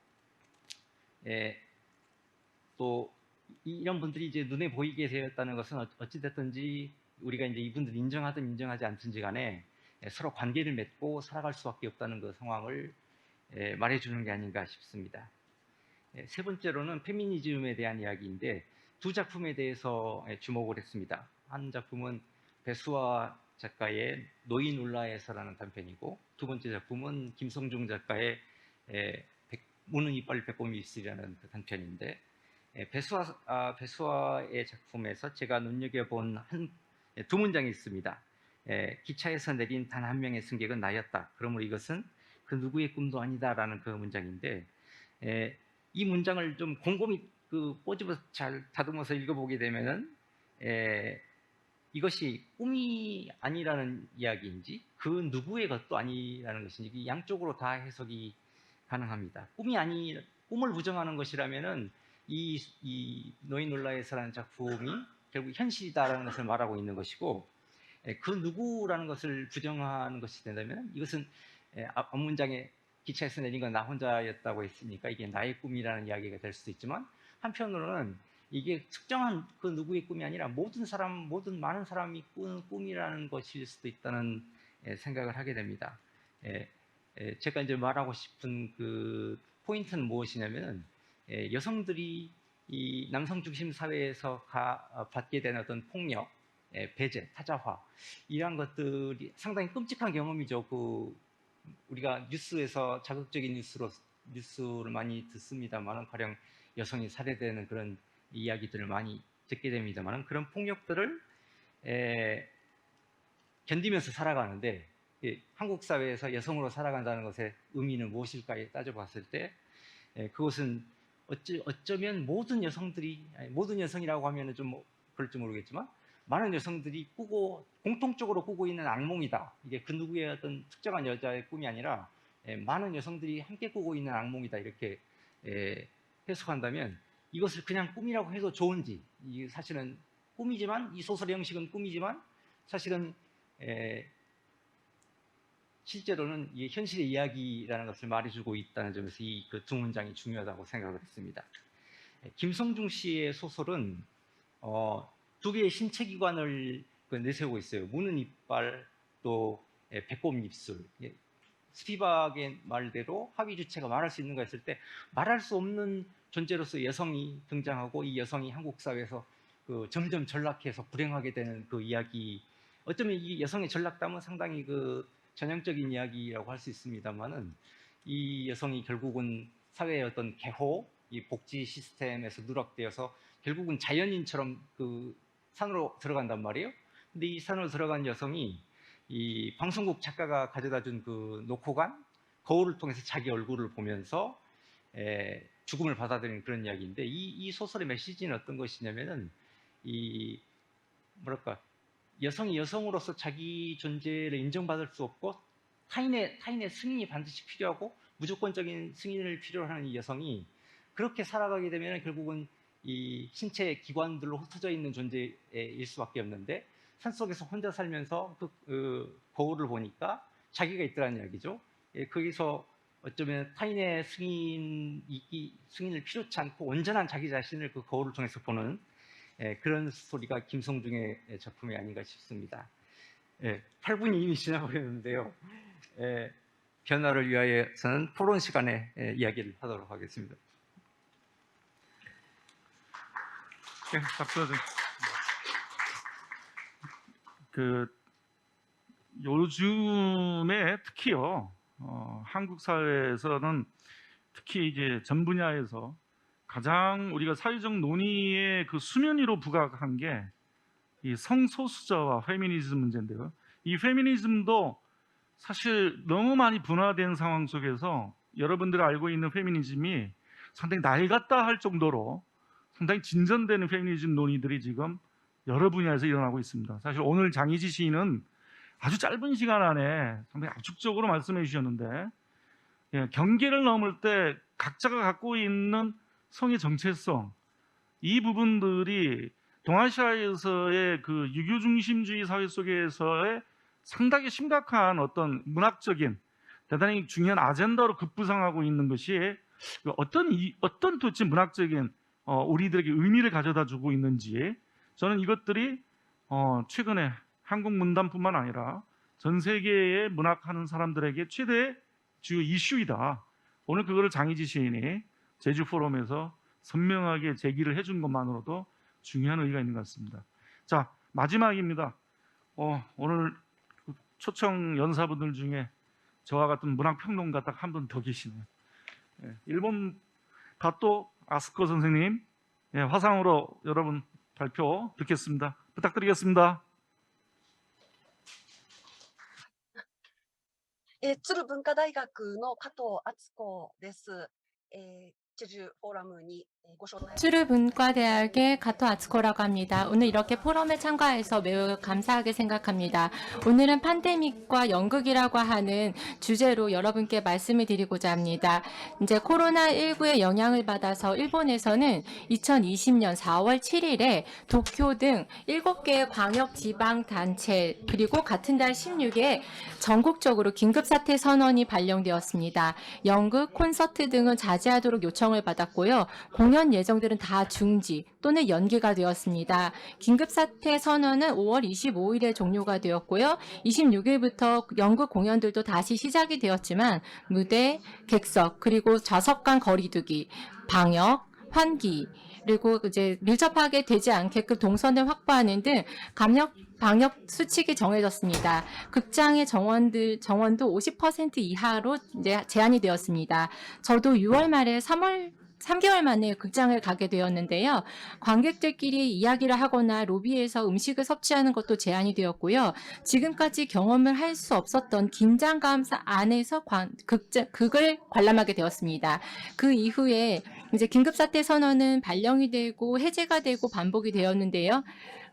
또 이런 분들이 이제 눈에 보이게 되었다는 것은 어찌됐든지 우리가 이제 이분들 인정하든 인정하지 않든지 간에 서로 관계를 맺고 살아갈 수밖에 없다는 그 상황을 말해주는 게 아닌가 싶습니다. 세 번째로는 페미니즘에 대한 이야기인데, 두 작품에 대해서 주목을 했습니다. 한 작품은 배수아 작가의 노인 울라에서라는 단편이고, 두 번째 작품은 김성중 작가의 무는 이빨 빼꼼히 있으리라는 그 단편인데, 배수아의 작품에서 제가 눈여겨본 두 문장이 있습니다. 기차에서 내린 단 한 명의 승객은 나였다. 그러므로 이것은 그 누구의 꿈도 아니다라는 그 문장인데, 이 문장을 좀 곰곰이 꼬집어서 잘 다듬어서 읽어보게 되면은 이것이 꿈이 아니라는 이야기인지 그 누구의 것도 아니라는 것인지 양쪽으로 다 해석이 가능합니다. 꿈을 부정하는 것이라면은 이 노인 놀라에서라는 작품이 결국 현실이다라는 것을 말하고 있는 것이고, 그 누구라는 것을 부정하는 것이 된다면 이것은 앞 문장에 기차에서 내린 건 나 혼자였다고 했으니까 이게 나의 꿈이라는 이야기가 될 수도 있지만, 한편으로는 이게 특정한 그 누구의 꿈이 아니라 많은 사람이 꾸는 꿈이라는 것일 수도 있다는 생각을 하게 됩니다. 제가 이제 말하고 싶은 그 포인트는 무엇이냐면은, 여성들이 이 남성 중심 사회에서 받게 되는 어떤 폭력, 배제, 타자화, 이러한 것들이 상당히 끔찍한 경험이죠. 우리가 뉴스에서 자극적인 뉴스를 많이 듣습니다만, 가령 여성이 살해되는 그런 이야기들을 많이 듣게 됩니다만, 그런 폭력들을 견디면서 살아가는데, 한국 사회에서 여성으로 살아간다는 것의 의미는 무엇일까 따져봤을 때, 그것은 어쩌면 모든 여성이라고 하면 좀 그럴지 모르겠지만, 많은 여성들이 공통적으로 꾸고 있는 악몽이다. 이게 그 누구의 어떤 특정한 여자의 꿈이 아니라 많은 여성들이 함께 꾸고 있는 악몽이다. 이렇게 해석한다면, 이것을 그냥 꿈이라고 해도 좋은지, 이게 사실은 꿈이지만, 이 소설의 형식은 꿈이지만 사실은 실제로는 이게 현실의 이야기라는 것을 말해주고 있다는 점에서 이 두 문장이 중요하다고 생각을 했습니다. 김성중 씨의 소설은 두 개의 신체기관을 내세우고 있어요. 무는 이빨, 또 배꼽 입술. 스피박의 말대로 하위 주체가 말할 수 있는 거 했을 때, 말할 수 없는 존재로서 여성이 등장하고, 이 여성이 한국 사회에서 점점 전락해서 불행하게 되는 그 이야기, 어쩌면 이 여성의 전락담은 상당히 전형적인 이야기라고 할 수 있습니다만은, 이 여성이 결국은 사회의 어떤 개호, 이 복지 시스템에서 누락되어서 결국은 자연인처럼 그 산으로 들어간단 말이에요. 근데 이 산으로 들어간 여성이 이 방송국 작가가 가져다 준 그 녹호관 거울을 통해서 자기 얼굴을 보면서 죽음을 받아들이는 그런 이야기인데, 이 소설의 메시지는 어떤 것이냐면은 이 뭐랄까, 여성이 여성으로서 자기 존재를 인정받을 수 없고 타인의 승인이 반드시 필요하고 무조건적인 승인을 필요로 하는 이 여성이 그렇게 살아가게 되면 결국은 이 신체 기관들로 흩어져 있는 존재일 수밖에 없는데, 산속에서 혼자 살면서 그 거울을 보니까 자기가 있더라는 이야기죠. 거기서 어쩌면 타인의 승인을 필요치 않고 온전한 자기 자신을 그 거울을 통해서 보는 그런 스토리가 김성중의 작품이 아닌가 싶습니다. 8분이 이미 지나버렸는데요. 변화를 위하여서는 토론 시간에 이야기를 하도록 하겠습니다. 박수. 요즘에 특히요, 한국 사회에서는 특히 이제 전 분야에서 가장 우리가 사회적 논의의 그 수면 위로 부각한 게 이 성소수자와 페미니즘 문제인데요. 이 페미니즘도 사실 너무 많이 분화된 상황 속에서 여러분들이 알고 있는 페미니즘이 상당히 낡았다 할 정도로 상당히 진전되는 페미니즘 논의들이 지금 여러 분야에서 일어나고 있습니다. 사실 오늘 장희지 시인은 아주 짧은 시간 안에 상당히 압축적으로 말씀해 주셨는데, 경계를 넘을 때 각자가 갖고 있는 성의 정체성, 이 부분들이 동아시아에서의 그 유교 중심주의 사회 속에서의 상당히 심각한 어떤 문학적인 대단히 중요한 아젠다로 급부상하고 있는 것이 어떤 도대체 문학적인 우리들에게 의미를 가져다 주고 있는지, 저는 이것들이 최근에 한국 문단뿐만 아니라 전 세계의 문학하는 사람들에게 최대의 주요 이슈이다. 오늘 그거를 장희지 시인이 제주 포럼에서 선명하게 제기를 해준 것만으로도 중요한 의의가 있는 것 같습니다. 자, 마지막입니다. 오늘 초청 연사분들 중에 저와 같은 문학평론가 딱 한 분 더 계시네요. 일본 가토 아스코 선생님, 화상으로 여러분 발표 듣겠습니다. 부탁드리겠습니다. 鶴文化大学の加藤敦子です。チェジュフォーラムにご招待。 쯔르문과대학의 가토 아츠코라고 합니다. 오늘 이렇게 포럼에 참가해서 매우 감사하게 생각합니다. 오늘은 팬데믹과 연극이라고 하는 주제로 여러분께 말씀을 드리고자 합니다. 이제 코로나19의 영향을 받아서 일본에서는 2020년 4월 7일에 도쿄 등 7개의 광역 지방 단체 그리고 같은 달 16일에 전국적으로 긴급사태 선언이 발령되었습니다. 연극, 콘서트 등은 자제하도록 요청을 받았고요. 공연 예정들은 다 중지 또는 연기가 되었습니다. 긴급사태 선언은 5월 25일에 종료가 되었고요. 26일부터 연극 공연들도 다시 시작이 되었지만 무대, 객석, 그리고 좌석 간 거리두기, 방역, 환기, 그리고 이제 밀접하게 되지 않게끔 동선을 확보하는 등 방역 수칙이 정해졌습니다. 극장의 정원도 50% 이하로 이제 제한이 되었습니다. 저도 6월 말에 3개월 만에 극장을 가게 되었는데요. 관객들끼리 이야기를 하거나 로비에서 음식을 섭취하는 것도 제한이 되었고요. 지금까지 경험을 할 수 없었던 긴장감 안에서 극을 관람하게 되었습니다. 그 이후에 이제 긴급사태 선언은 발령이 되고 해제가 되고 반복이 되었는데요.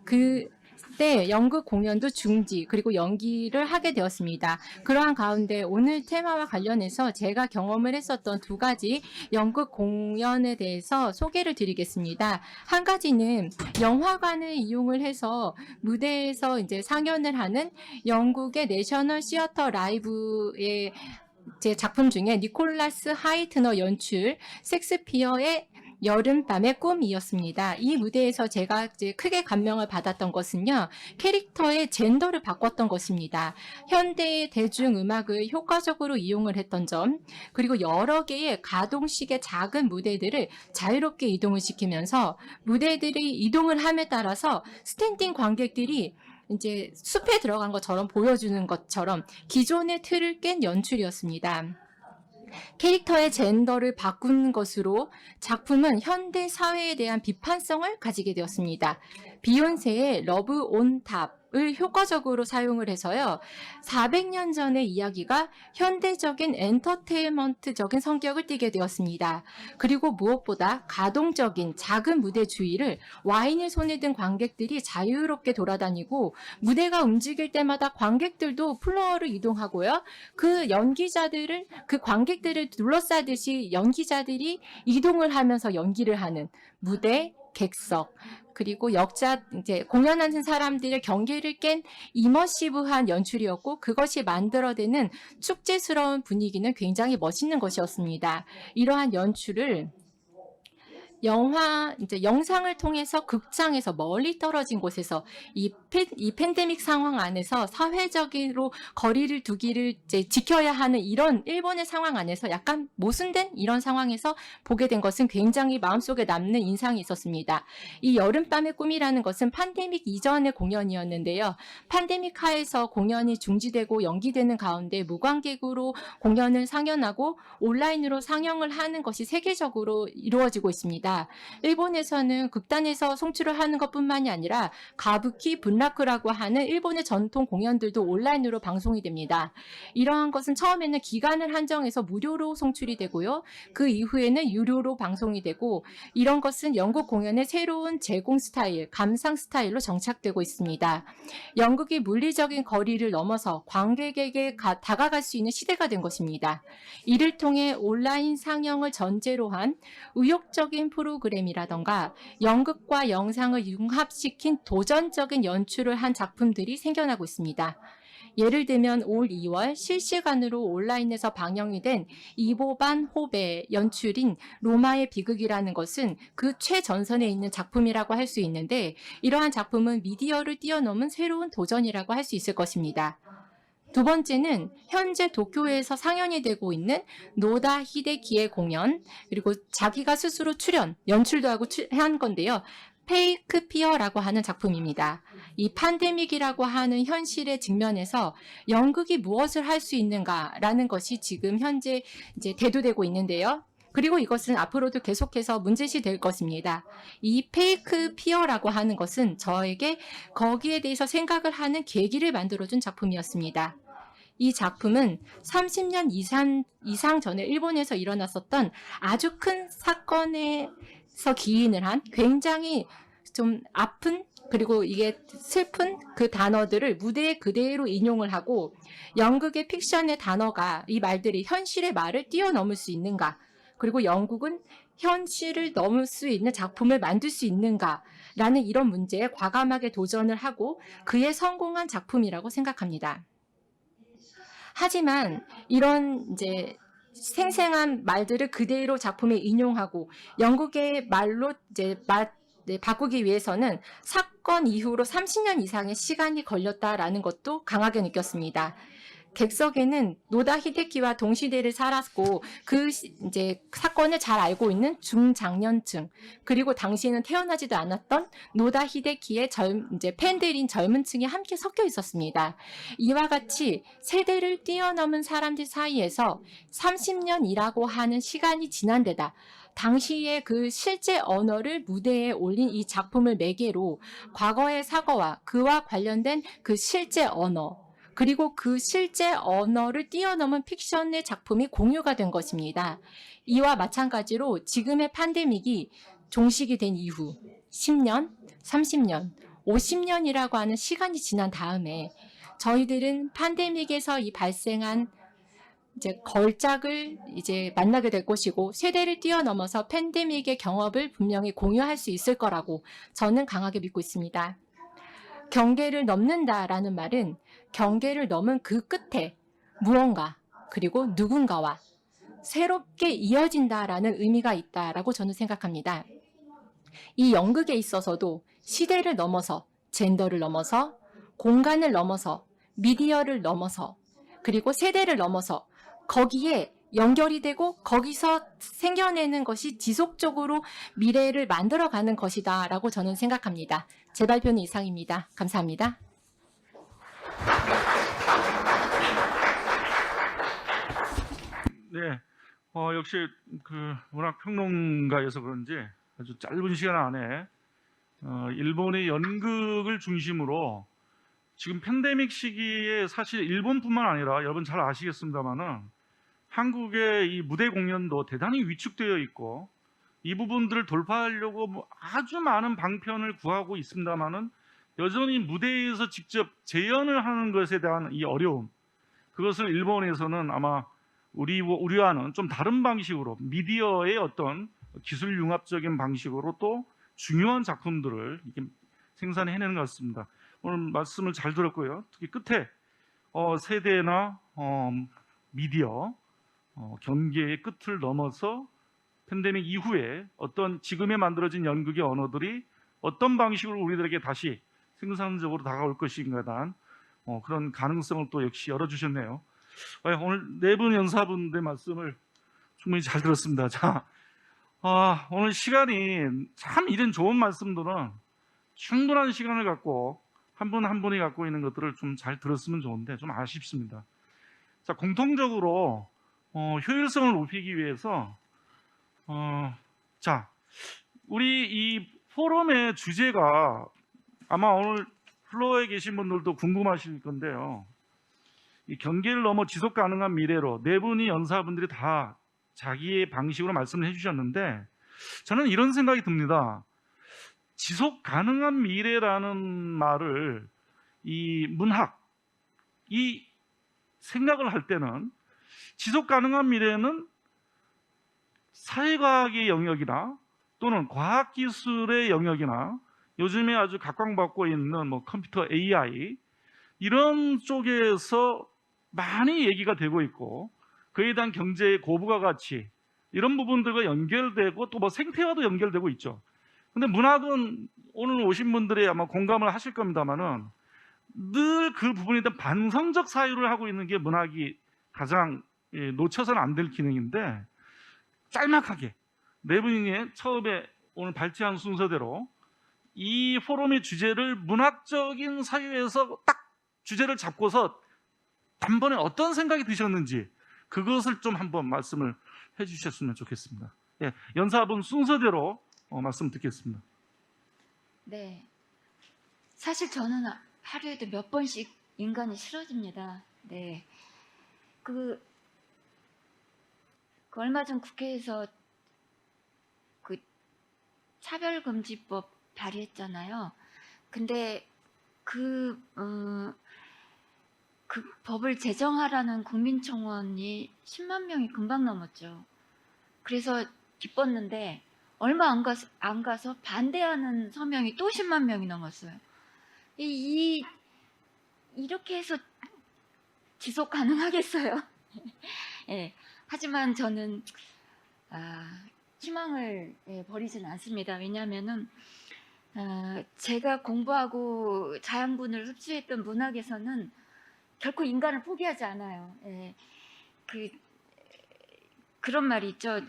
그때 연극 공연도 중지 그리고 연기를 하게 되었습니다. 그러한 가운데 오늘 테마와 관련해서 제가 경험을 했었던 두 가지 연극 공연에 대해서 소개를 드리겠습니다. 한 가지는 영화관을 이용을 해서 무대에서 이제 상연을 하는 영국의 내셔널 시어터 라이브의 제 작품 중에 니콜라스 하이트너 연출 섹스피어의 여름밤의 꿈이었습니다. 이 무대에서 제가 이제 크게 감명을 받았던 것은요, 캐릭터의 젠더를 바꿨던 것입니다. 현대의 대중음악을 효과적으로 이용을 했던 점, 그리고 여러 개의 가동식의 작은 무대들을 자유롭게 이동을 시키면서 무대들이 이동을 함에 따라서 스탠딩 관객들이 이제 숲에 들어간 것처럼 보여주는 것처럼 기존의 틀을 깬 연출이었습니다. 캐릭터의 젠더를 바꾼 것으로 작품은 현대 사회에 대한 비판성을 가지게 되었습니다. 비욘세의 러브 온 탑을 효과적으로 사용을 해서요. 400년 전의 이야기가 현대적인 엔터테인먼트적인 성격을 띠게 되었습니다. 그리고 무엇보다 가동적인 작은 무대 주위를 와인을 손에 든 관객들이 자유롭게 돌아다니고 무대가 움직일 때마다 관객들도 플로어를 이동하고요. 그 관객들을 둘러싸듯이 연기자들이 이동을 하면서 연기를 하는 무대, 객석, 그리고 이제 공연하는 사람들의 경계를 깬 이머시브한 연출이었고 그것이 만들어내는 축제스러운 분위기는 굉장히 멋있는 것이었습니다. 이러한 연출을 영상을 통해서 극장에서 멀리 떨어진 곳에서 이 팬데믹 상황 안에서 사회적으로 거리를 두기를 이제 지켜야 하는 이런 일본의 상황 안에서 약간 모순된 이런 상황에서 보게 된 것은 굉장히 마음속에 남는 인상이 있었습니다. 이 여름밤의 꿈이라는 것은 팬데믹 이전의 공연이었는데요. 팬데믹 하에서 공연이 중지되고 연기되는 가운데 무관객으로 공연을 상연하고 온라인으로 상영을 하는 것이 세계적으로 이루어지고 있습니다. 일본에서는 극단에서 송출을 하는 것뿐만이 아니라 가부키, 분라크라고 하는 일본의 전통 공연들도 온라인으로 방송이 됩니다. 이러한 것은 처음에는 기간을 한정해서 무료로 송출이 되고요. 그 이후에는 유료로 방송이 되고 이런 것은 연극 공연의 새로운 제공 스타일, 감상 스타일로 정착되고 있습니다. 연극이 물리적인 거리를 넘어서 관객에게 다가갈 수 있는 시대가 된 것입니다. 이를 통해 온라인 상영을 전제로 한 의욕적인 프로그램이라던가 연극과 영상을 융합시킨 도전적인 연출을 한 작품들이 생겨나고 있습니다. 예를 들면 올 2월 실시간으로 온라인에서 방영이 된 이보반 호베 연출인 로마의 비극이라는 것은 그 최전선에 있는 작품이라고 할 수 있는데 이러한 작품은 미디어를 뛰어넘은 새로운 도전이라고 할 수 있을 것입니다. 두 번째는 현재 도쿄에서 상연이 되고 있는 노다 히데키의 공연, 그리고 자기가 스스로 연출도 하고 한 건데요. 페이크 피어라고 하는 작품입니다. 이 팬데믹이라고 하는 현실의 직면에서 연극이 무엇을 할 수 있는가라는 것이 지금 현재 이제 대두되고 있는데요. 그리고 이것은 앞으로도 계속해서 문제시 될 것입니다. 이 페이크 피어라고 하는 것은 저에게 거기에 대해서 생각을 하는 계기를 만들어준 작품이었습니다. 이 작품은 30년 이상 전에 일본에서 일어났었던 아주 큰 사건에서 기인을 한 굉장히 좀 아픈 그리고 이게 슬픈 그 단어들을 무대에 그대로 인용을 하고 연극의 픽션의 단어가 이 말들이 현실의 말을 뛰어넘을 수 있는가 그리고 영국은 현실을 넘을 수 있는 작품을 만들 수 있는가라는 이런 문제에 과감하게 도전을 하고 그에 성공한 작품이라고 생각합니다. 하지만 이런 이제 생생한 말들을 그대로 작품에 인용하고 영국의 말로 이제 바꾸기 위해서는 사건 이후로 30년 이상의 시간이 걸렸다라는 것도 강하게 느꼈습니다. 객석에는 노다 히데키와 동시대를 살았고 그 이제 사건을 잘 알고 있는 중장년층 그리고 당시에는 태어나지도 않았던 노다 히데키의 이제 팬들인 젊은 층이 함께 섞여 있었습니다. 이와 같이 세대를 뛰어넘은 사람들 사이에서 30년이라고 하는 시간이 지난 데다 당시의 그 실제 언어를 무대에 올린 이 작품을 매개로 과거의 사과와 그와 관련된 그 실제 언어 그리고 그 실제 언어를 뛰어넘은 픽션의 작품이 공유가 된 것입니다. 이와 마찬가지로 지금의 팬데믹이 종식이 된 이후 10년, 30년, 50년이라고 하는 시간이 지난 다음에 저희들은 팬데믹에서 이 발생한 이제 걸작을 이제 만나게 될 것이고 세대를 뛰어넘어서 팬데믹의 경험을 분명히 공유할 수 있을 거라고 저는 강하게 믿고 있습니다. 경계를 넘는다라는 말은 경계를 넘은 그 끝에 무언가 그리고 누군가와 새롭게 이어진다라는 의미가 있다라고 저는 생각합니다. 이 연극에 있어서도 시대를 넘어서 젠더를 넘어서 공간을 넘어서 미디어를 넘어서 그리고 세대를 넘어서 거기에 연결이 되고 거기서 생겨내는 것이 지속적으로 미래를 만들어가는 것이다 라고 저는 생각합니다. 제 발표는 이상입니다. 감사합니다. 네, 역시 그 문학 평론가여서 그런지 아주 짧은 시간 안에 일본의 연극을 중심으로 지금 팬데믹 시기에 사실 일본뿐만 아니라 여러분 잘 아시겠습니다만은 한국의 이 무대 공연도 대단히 위축되어 있고 이 부분들을 돌파하려고 뭐 아주 많은 방편을 구하고 있습니다만은 여전히 무대에서 직접 재연을 하는 것에 대한 이 어려움, 그것을 일본에서는 아마 우리와는 좀 다른 방식으로 미디어의 어떤 기술 융합적인 방식으로 또 중요한 작품들을 이렇게 생산해내는 것 같습니다. 오늘 말씀을 잘 들었고요. 특히 끝에 세대나 미디어 경계의 끝을 넘어서 팬데믹 이후에 어떤 지금에 만들어진 연극의 언어들이 어떤 방식으로 우리들에게 다시 생산적으로 다가올 것인가에 대한 그런 가능성을 또 역시 열어주셨네요. 오늘 네 분 연사분들의 말씀을 충분히 잘 들었습니다. 자, 오늘 시간이 참 이런 좋은 말씀들은 충분한 시간을 갖고 한 분 한 분이 갖고 있는 것들을 좀 잘 들었으면 좋은데 좀 아쉽습니다. 자, 공통적으로 효율성을 높이기 위해서 자, 우리 이 포럼의 주제가 아마 오늘 플로어에 계신 분들도 궁금하실 건데요. 이 경계를 넘어 지속 가능한 미래로 네 분이 연사분들이 다 자기의 방식으로 말씀을 해주셨는데 저는 이런 생각이 듭니다. 지속 가능한 미래라는 말을 이 문학이 생각을 할 때는 지속 가능한 미래는 사회과학의 영역이나 또는 과학기술의 영역이나 요즘에 아주 각광받고 있는 뭐 컴퓨터 AI 이런 쪽에서 많이 얘기가 되고 있고 그에 대한 경제의 고부가 가치 이런 부분들과 연결되고 또 뭐 생태와도 연결되고 있죠. 근데 문학은 오늘 오신 분들이 아마 공감을 하실 겁니다만은 늘 그 부분에 대한 반성적 사유를 하고 있는 게 문학이 가장 놓쳐서는 안 될 기능인데 짤막하게 네 분이 처음에 오늘 발제한 순서대로 이 포럼의 주제를 문학적인 사유에서 딱 주제를 잡고서 단번에 어떤 생각이 드셨는지 그것을 좀 한번 말씀을 해주셨으면 좋겠습니다. 예, 연사분 순서대로 말씀 듣겠습니다. 네. 사실 저는 하루에도 몇 번씩 인간이 싫어집니다. 네. 그 얼마 전 국회에서 그 차별금지법 발의했잖아요. 근데 그 법을 제정하라는 국민청원이 10만 명이 금방 넘었죠. 그래서 기뻤는데 얼마 안 가서 반대하는 서명이 또 10만 명이 넘었어요. 이렇게 해서 지속 가능하겠어요? 예. 하지만 저는 희망을 버리지는 않습니다. 왜냐하면은 제가 공부하고 자양분을 흡수했던 문학에서는 결코 인간을 포기하지 않아요. 예. 그런 말이 있죠.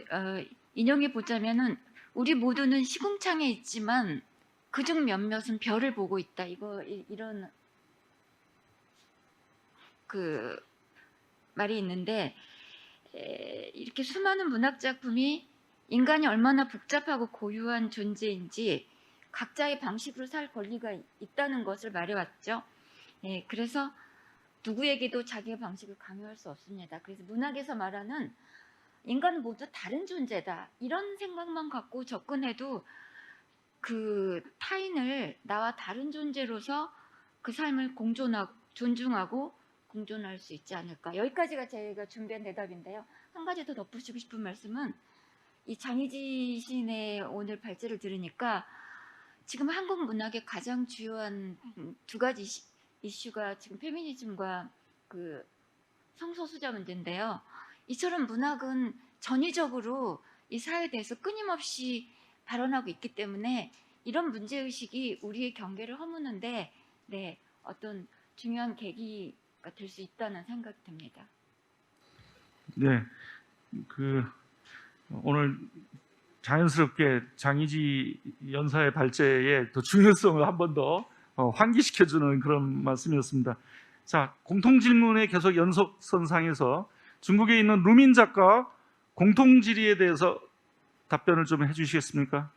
인용해 보자면은 우리 모두는 시궁창에 있지만 그중 몇몇은 별을 보고 있다. 이런 그 말이 있는데 이렇게 수많은 문학 작품이 인간이 얼마나 복잡하고 고유한 존재인지 각자의 방식으로 살 권리가 있다는 것을 말해왔죠. 예, 그래서 누구에게도 자기의 방식을 강요할 수 없습니다. 그래서 문학에서 말하는 인간은 모두 다른 존재다. 이런 생각만 갖고 접근해도 그 타인을 나와 다른 존재로서 그 삶을 존중하고 공존할 수 있지 않을까. 여기까지가 제가 준비한 대답인데요. 한 가지 더 덧붙이고 싶은 말씀은 이 장희지 시인의 오늘 발제를 들으니까 지금 한국 문학의 가장 주요한 두 가지 이슈가 지금 페미니즘과 그 성소수자 문제인데요. 이처럼 문학은 전위적으로 이 사회에 대해서 끊임없이 발언하고 있기 때문에 이런 문제의식이 우리의 경계를 허무는데 어떤 중요한 계기가 될 수 있다는 생각이 듭니다. 네, 오늘 자연스럽게 장희지 연사의 발제의 더 중요성을 한 번 더 환기시켜주는 그런 말씀이었습니다. 자, 공통 질문의 계속 연속선상에서 중국에 있는 루민 작가 공통 질의에 대해서 답변을 좀 해주시겠습니까?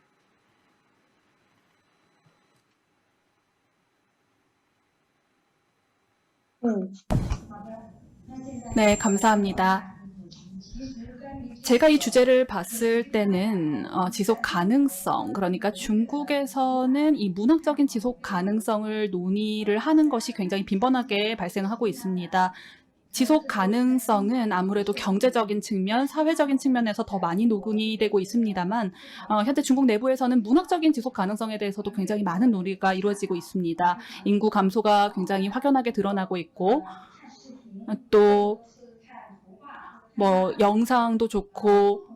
네, 감사합니다. 제가 이 주제를 봤을 때는 지속 가능성, 그러니까 중국에서는 이 문학적인 지속 가능성을 논의를 하는 것이 굉장히 빈번하게 발생하고 있습니다. 지속 가능성은 아무래도 경제적인 측면, 사회적인 측면에서 더 많이 논의되고 있습니다만 현재 중국 내부에서는 문학적인 지속 가능성에 대해서도 굉장히 많은 논의가 이루어지고 있습니다. 인구 감소가 굉장히 확연하게 드러나고 있고 또 뭐 영상도 좋고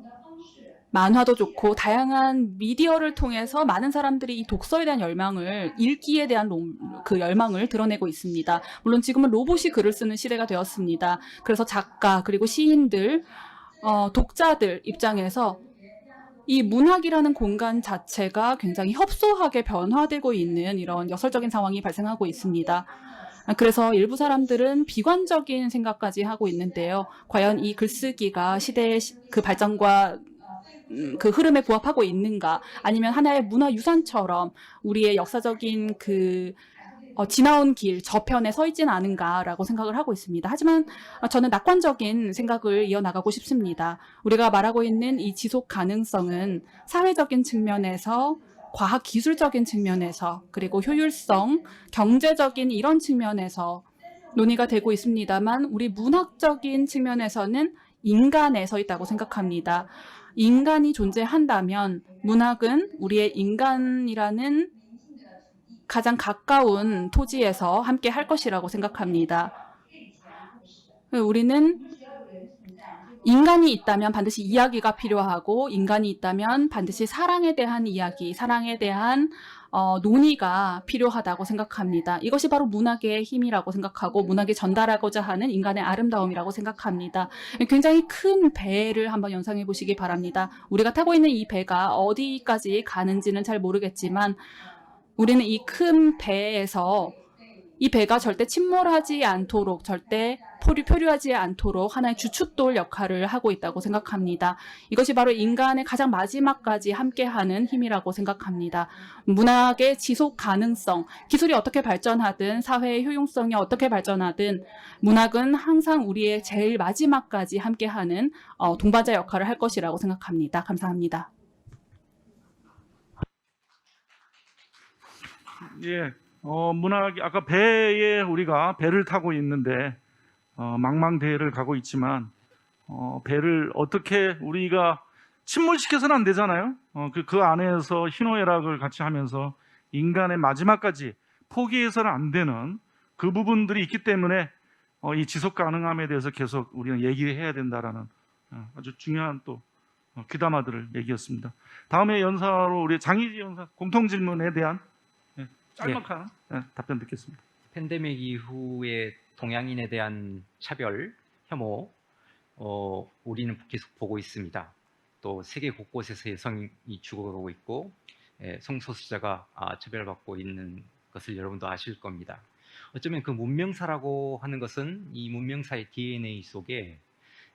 만화도 좋고 다양한 미디어를 통해서 많은 사람들이 이 독서에 대한 열망을, 읽기에 대한 그 열망을 드러내고 있습니다. 물론 지금은 로봇이 글을 쓰는 시대가 되었습니다. 그래서 작가 그리고 시인들, 독자들 입장에서 이 문학이라는 공간 자체가 굉장히 협소하게 변화되고 있는 이런 역설적인 상황이 발생하고 있습니다. 그래서 일부 사람들은 비관적인 생각까지 하고 있는데요. 과연 이 글쓰기가 시대의 그 발전과 그 흐름에 부합하고 있는가, 아니면 하나의 문화유산처럼 우리의 역사적인 그 지나온 길 저편에 서 있지는 않은가라고 생각을 하고 있습니다. 하지만 저는 낙관적인 생각을 이어나가고 싶습니다. 우리가 말하고 있는 이 지속 가능성은 사회적인 측면에서, 과학기술적인 측면에서, 그리고 효율성, 경제적인 이런 측면에서 논의가 되고 있습니다만 우리 문학적인 측면에서는 인간에 서 있다고 생각합니다. 인간이 존재한다면 문학은 우리의 인간이라는 가장 가까운 토지에서 함께 할 것이라고 생각합니다. 우리는 인간이 있다면 반드시 이야기가 필요하고, 인간이 있다면 반드시 사랑에 대한 이야기, 사랑에 대한 논의가 필요하다고 생각합니다. 이것이 바로 문학의 힘이라고 생각하고 문학이 전달하고자 하는 인간의 아름다움이라고 생각합니다. 굉장히 큰 배를 한번 연상해 보시기 바랍니다. 우리가 타고 있는 이 배가 어디까지 가는지는 잘 모르겠지만 우리는 이 큰 배에서 이 배가 절대 침몰하지 않도록, 절대 표류하지 않도록 하나의 주춧돌 역할을 하고 있다고 생각합니다. 이것이 바로 인간의 가장 마지막까지 함께하는 힘이라고 생각합니다. 문학의 지속 가능성, 기술이 어떻게 발전하든 사회의 효용성이 어떻게 발전하든 문학은 항상 우리의 제일 마지막까지 함께하는 동반자 역할을 할 것이라고 생각합니다. 감사합니다. 예, 문학이 아까 배에 우리가 배를 타고 있는데 망망대해를 가고 있지만 배를 어떻게 우리가 침몰시켜서는 안 되잖아요. 그 안에서 희노애락을 같이 하면서 인간의 마지막까지 포기해서는 안 되는 그 부분들이 있기 때문에 이 지속 가능함에 대해서 계속 우리는 얘기해야 된다라는 아주 중요한 또 귀담아들 얘기였습니다. 다음에 연사로 우리 장희지 연사 공통 질문에 대한 짤막한 답변 듣겠습니다. 팬데믹 이후에 동양인에 대한 차별, 혐오, 우리는 계속 보고 있습니다. 또 세계 곳곳에서 여성이 죽어가고 있고 성소수자가 차별받고 있는 것을 여러분도 아실 겁니다. 어쩌면 그 문명사라고 하는 것은 이 문명사의 DNA 속에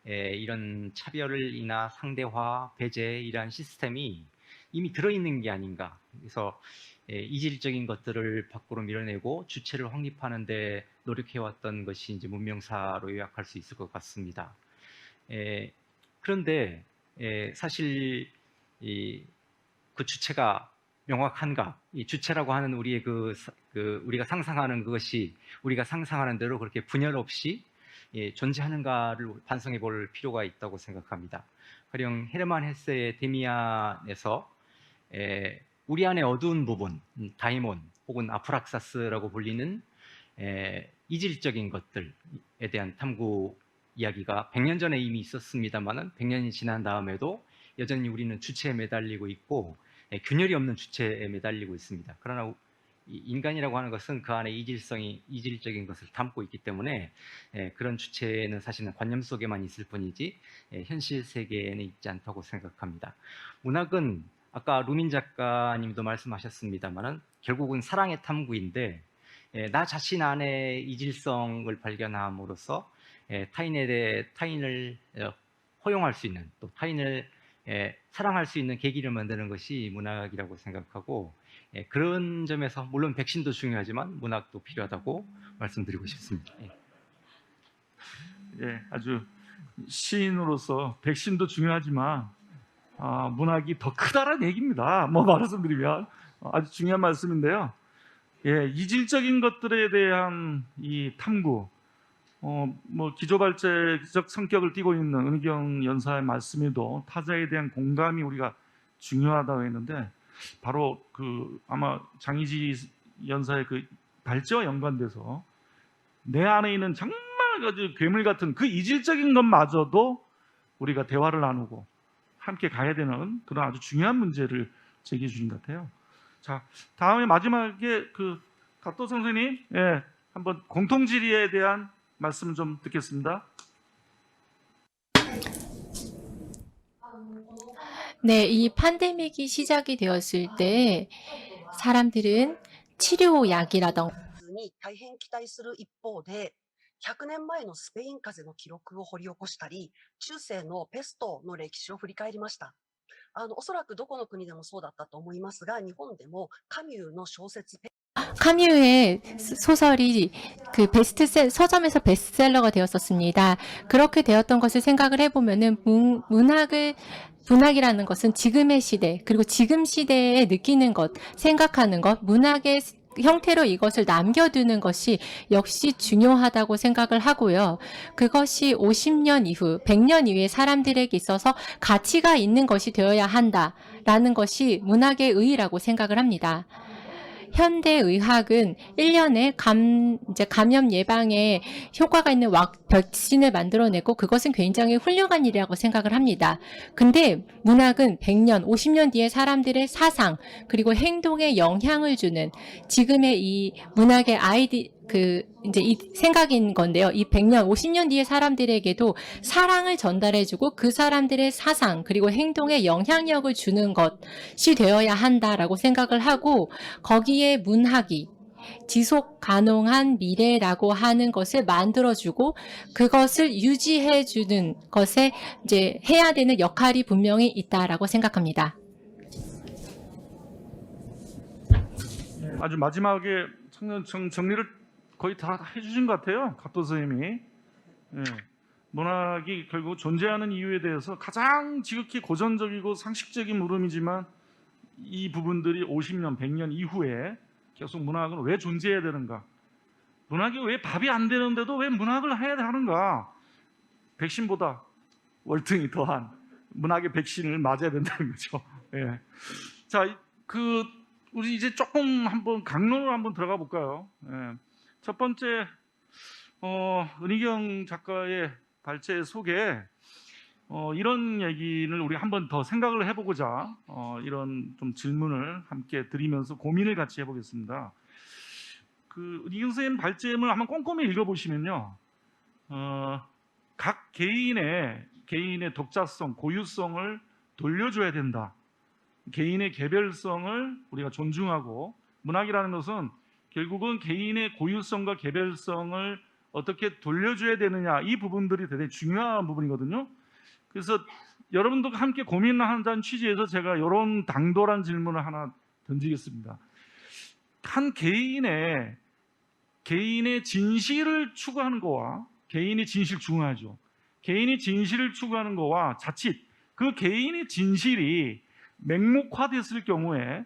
이런 차별이나 상대화, 배제 이러한 시스템이 이미 들어있는 게 아닌가. 그래서 이질적인 것들을 밖으로 밀어내고 주체를 확립하는 데 노력해왔던 것이 이제 문명사로 요약할 수 있을 것 같습니다. 그런데 사실 그 주체가 명확한가? 이 주체라고 하는 우리의 우리가 상상하는 그것이 우리가 상상하는 대로 그렇게 분열 없이 존재하는가를 반성해 볼 필요가 있다고 생각합니다. 가령 헤르만 헤세의 데미안에서 우리 안의 어두운 부분, 다이몬 혹은 아프락사스라고 불리는 이질적인 것들에 대한 탐구 이야기가 100년 전에 이미 있었습니다만 100년이 지난 다음에도 여전히 우리는 주체에 매달리고 있고 균열이 없는 주체에 매달리고 있습니다. 그러나 인간이라고 하는 것은 그 안에 이질적인 것을 담고 있기 때문에 그런 주체는 사실은 관념 속에만 있을 뿐이지 현실 세계에는 있지 않다고 생각합니다. 문학은 아까 루민 작가님도 말씀하셨습니다만 결국은 사랑의 탐구인데 나 자신 안에 이질성을 발견함으로써 타인을 허용할 수 있는, 또 타인을 사랑할 수 있는 계기를 만드는 것이 문학이라고 생각하고, 그런 점에서 물론 백신도 중요하지만 문학도 필요하다고 말씀드리고 싶습니다. 예, 아주 시인으로서 백신도 중요하지만 문학이 더 크다라는 얘기입니다. 뭐 말씀드리면 아주 중요한 말씀인데요. 예, 이질적인 것들에 대한 이 탐구, 뭐 기조발제적 성격을 띠고 있는 은희경 연사의 말씀에도 타자에 대한 공감이 우리가 중요하다고 했는데, 바로 그 아마 장희지 연사의 그 발제와 연관돼서 내 안에 있는 정말 아주 괴물 같은 그 이질적인 것마저도 우리가 대화를 나누고 함께 가야 되는 그런 아주 중요한 문제를 제기해 주신 것 같아요. 자, 다음에 마지막에 그 가토 선생님, 예, 한번 공통질의에 대한 말씀 좀 듣겠습니다. 네, 이 팬데믹이 시작이 되었을 때 사람들은 치료약이라던가 に大変期待する一方で、100年前のスペイン風邪の記録を掘り起こしたり、中世のペストの歴史を振り返りました。おそらくどこの国でもそうだったと思いますが、日本でもカミューの小説 카뮤의 소설이 그 서점에서 베스트셀러가 되었었습니다. 그렇게 되었던 것을 생각을 해보면은 문학이라는 것은 지금의 시대, 그리고 지금 시대에 느끼는 것, 생각하는 것, 문학의 형태로 이것을 남겨두는 것이 역시 중요하다고 생각을 하고요. 그것이 50년 이후, 100년 이후의 사람들에게 있어서 가치가 있는 것이 되어야 한다라는 것이 문학의 의의라고 생각을 합니다. 현대의학은 1년에 감염 예방에 효과가 있는 백신을 만들어내고 그것은 굉장히 훌륭한 일이라고 생각을 합니다. 근데 문학은 100년, 50년 뒤에 사람들의 사상 그리고 행동에 영향을 주는 지금의 이 문학의 이제 이 생각인 건데요. 이 100년, 50년 뒤의 사람들에게도 사랑을 전달해주고 그 사람들의 사상 그리고 행동에 영향력을 주는 것이 되어야 한다라고 생각을 하고, 거기에 문학이 지속 가능한 미래라고 하는 것을 만들어주고 그것을 유지해주는 것에 이제 해야 되는 역할이 분명히 있다라고 생각합니다. 아주 마지막에 정리를 거의 다 해주신 것 같아요, 가토 선생님이. 예, 문학이 결국 존재하는 이유에 대해서 가장 지극히 고전적이고 상식적인 물음이지만, 이 부분들이 50년, 100년 이후에 계속 문학은 왜 존재해야 되는가? 문학이 왜 밥이 안 되는데도 왜 문학을 해야 하는가? 백신보다 월등히 더한 문학의 백신을 맞아야 된다는 거죠. 예. 자, 우리 이제 조금 한번 강론으로 한번 들어가 볼까요? 예. 첫 번째, 은희경 작가의 발제 속에 이런 얘기를 우리 한번 더 생각을 해보고자 이런 좀 질문을 함께 드리면서 고민을 같이 해보겠습니다. 그 은희경 선생님 발제문을 한번 꼼꼼히 읽어보시면요, 각 개인의 독자성, 고유성을 돌려줘야 된다. 개인의 개별성을 우리가 존중하고, 문학이라는 것은 결국은 개인의 고유성과 개별성을 어떻게 돌려줘야 되느냐, 이 부분들이 대단히 중요한 부분이거든요. 그래서 여러분들과 함께 고민하자는 취지에서 제가 이런 당돌한 질문을 하나 던지겠습니다. 한 개인의 진실을 추구하는 거와, 개인의 진실 중요하죠. 개인이 진실을 추구하는 거와 자칫 그 개인의 진실이 맹목화됐을 경우에,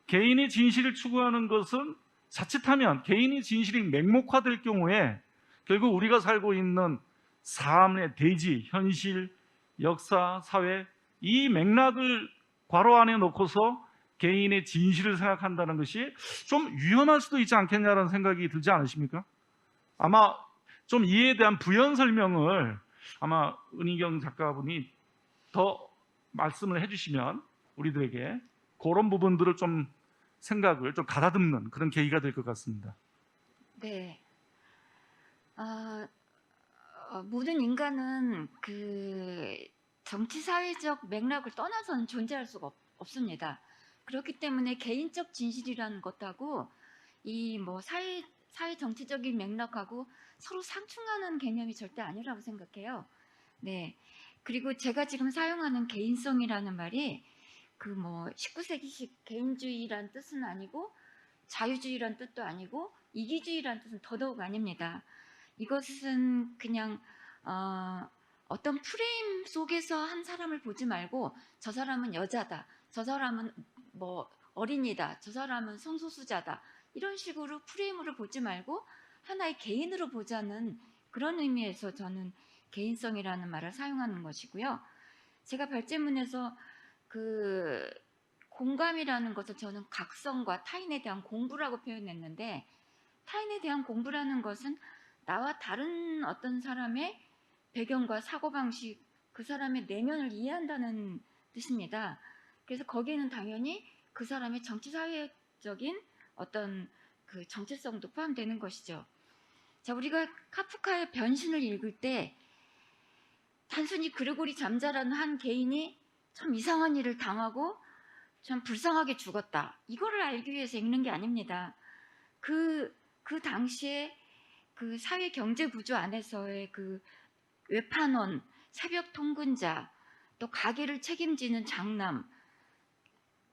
개인의 진실을 추구하는 것은 자칫하면 개인의 진실이 맹목화될 경우에 결국 우리가 살고 있는 삶의 대지, 현실, 역사, 사회, 이 맥락을 괄호 안에 놓고서 개인의 진실을 생각한다는 것이 좀 위험할 수도 있지 않겠냐라는 생각이 들지 않으십니까? 아마 좀 이에 대한 부연 설명을 아마 은희경 작가분이 더 말씀을 해주시면 우리들에게 그런 부분들을 좀 생각을 좀 가다듬는 그런 계기가 될 것 같습니다. 네. 모든 인간은 그 정치 사회적 맥락을 떠나서는 존재할 수가 없습니다. 그렇기 때문에 개인적 진실이라는 것하고 이 뭐 사회 정치적인 맥락하고 서로 상충하는 개념이 절대 아니라고 생각해요. 네. 그리고 제가 지금 사용하는 개인성이라는 말이 그 뭐 19세기식 개인주의란 뜻은 아니고 자유주의란 뜻도 아니고 이기주의란 뜻은 더더욱 아닙니다. 이것은 그냥 어떤 프레임 속에서 한 사람을 보지 말고 저 사람은 여자다, 저 사람은 뭐 어린이다, 저 사람은 성소수자다 이런 식으로 프레임으로 보지 말고 하나의 개인으로 보자는 그런 의미에서 저는 개인성이라는 말을 사용하는 것이고요. 제가 발제문에서 그 공감이라는 것을 저는 각성과 타인에 대한 공부라고 표현했는데, 타인에 대한 공부라는 것은 나와 다른 어떤 사람의 배경과 사고방식, 그 사람의 내면을 이해한다는 뜻입니다. 그래서 거기에는 당연히 그 사람의 정치사회적인 어떤 그 정체성도 포함되는 것이죠. 자, 우리가 카프카의 변신을 읽을 때 단순히 그레고리 잠자라는 한 개인이 참 이상한 일을 당하고 참 불쌍하게 죽었다, 이거를 알기 위해서 읽는 게 아닙니다. 그 당시에 그 사회 경제 구조 안에서의 그 외판원, 새벽 통근자, 또 가게를 책임지는 장남,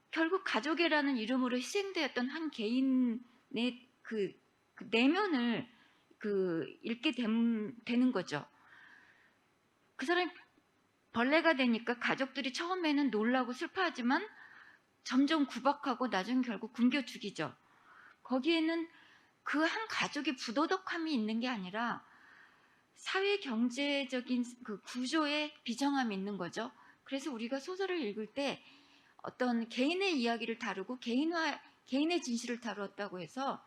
결국 가족이라는 이름으로 희생되었던 한 개인의 그 내면을 읽게 되는 거죠. 그 사람이 벌레가 되니까 가족들이 처음에는 놀라고 슬퍼하지만 점점 구박하고 나중에 결국 굶겨 죽이죠. 거기에는 그 한 가족의 부도덕함이 있는 게 아니라 사회 경제적인 그 구조의 비정함이 있는 거죠. 그래서 우리가 소설을 읽을 때 어떤 개인의 이야기를 다루고 개인의 진실을 다루었다고 해서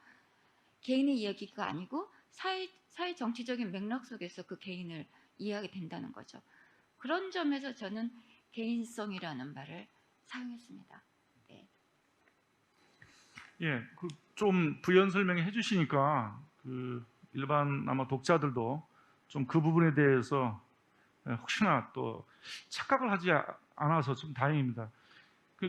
개인의 이야기가 아니고 사회 정치적인 맥락 속에서 그 개인을 이해하게 된다는 거죠. 그런 점에서 저는 개인성이라는 말을 사용했습니다. 네. 예, 좀 부연 설명해 주시니까 그 일반 아마 독자들도 좀 그 부분에 대해서 혹시나 또 착각을 하지 않아서 좀 다행입니다.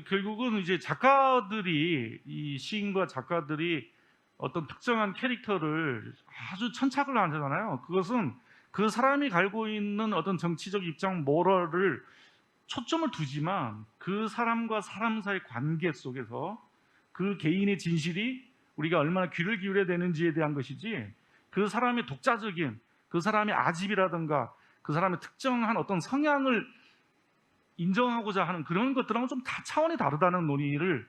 결국은 이제 작가들이, 이 시인과 작가들이 어떤 특정한 캐릭터를 아주 천착을 하잖아요. 그것은 그 사람이 갈고 있는 어떤 정치적 입장, 모럴을 초점을 두지만 그 사람과 사람 사이 관계 속에서 그 개인의 진실이 우리가 얼마나 귀를 기울여야 되는지에 대한 것이지, 그 사람의 독자적인, 그 사람의 아집이라든가 그 사람의 특정한 어떤 성향을 인정하고자 하는 그런 것들하고는 좀 다 차원이 다르다는 논의를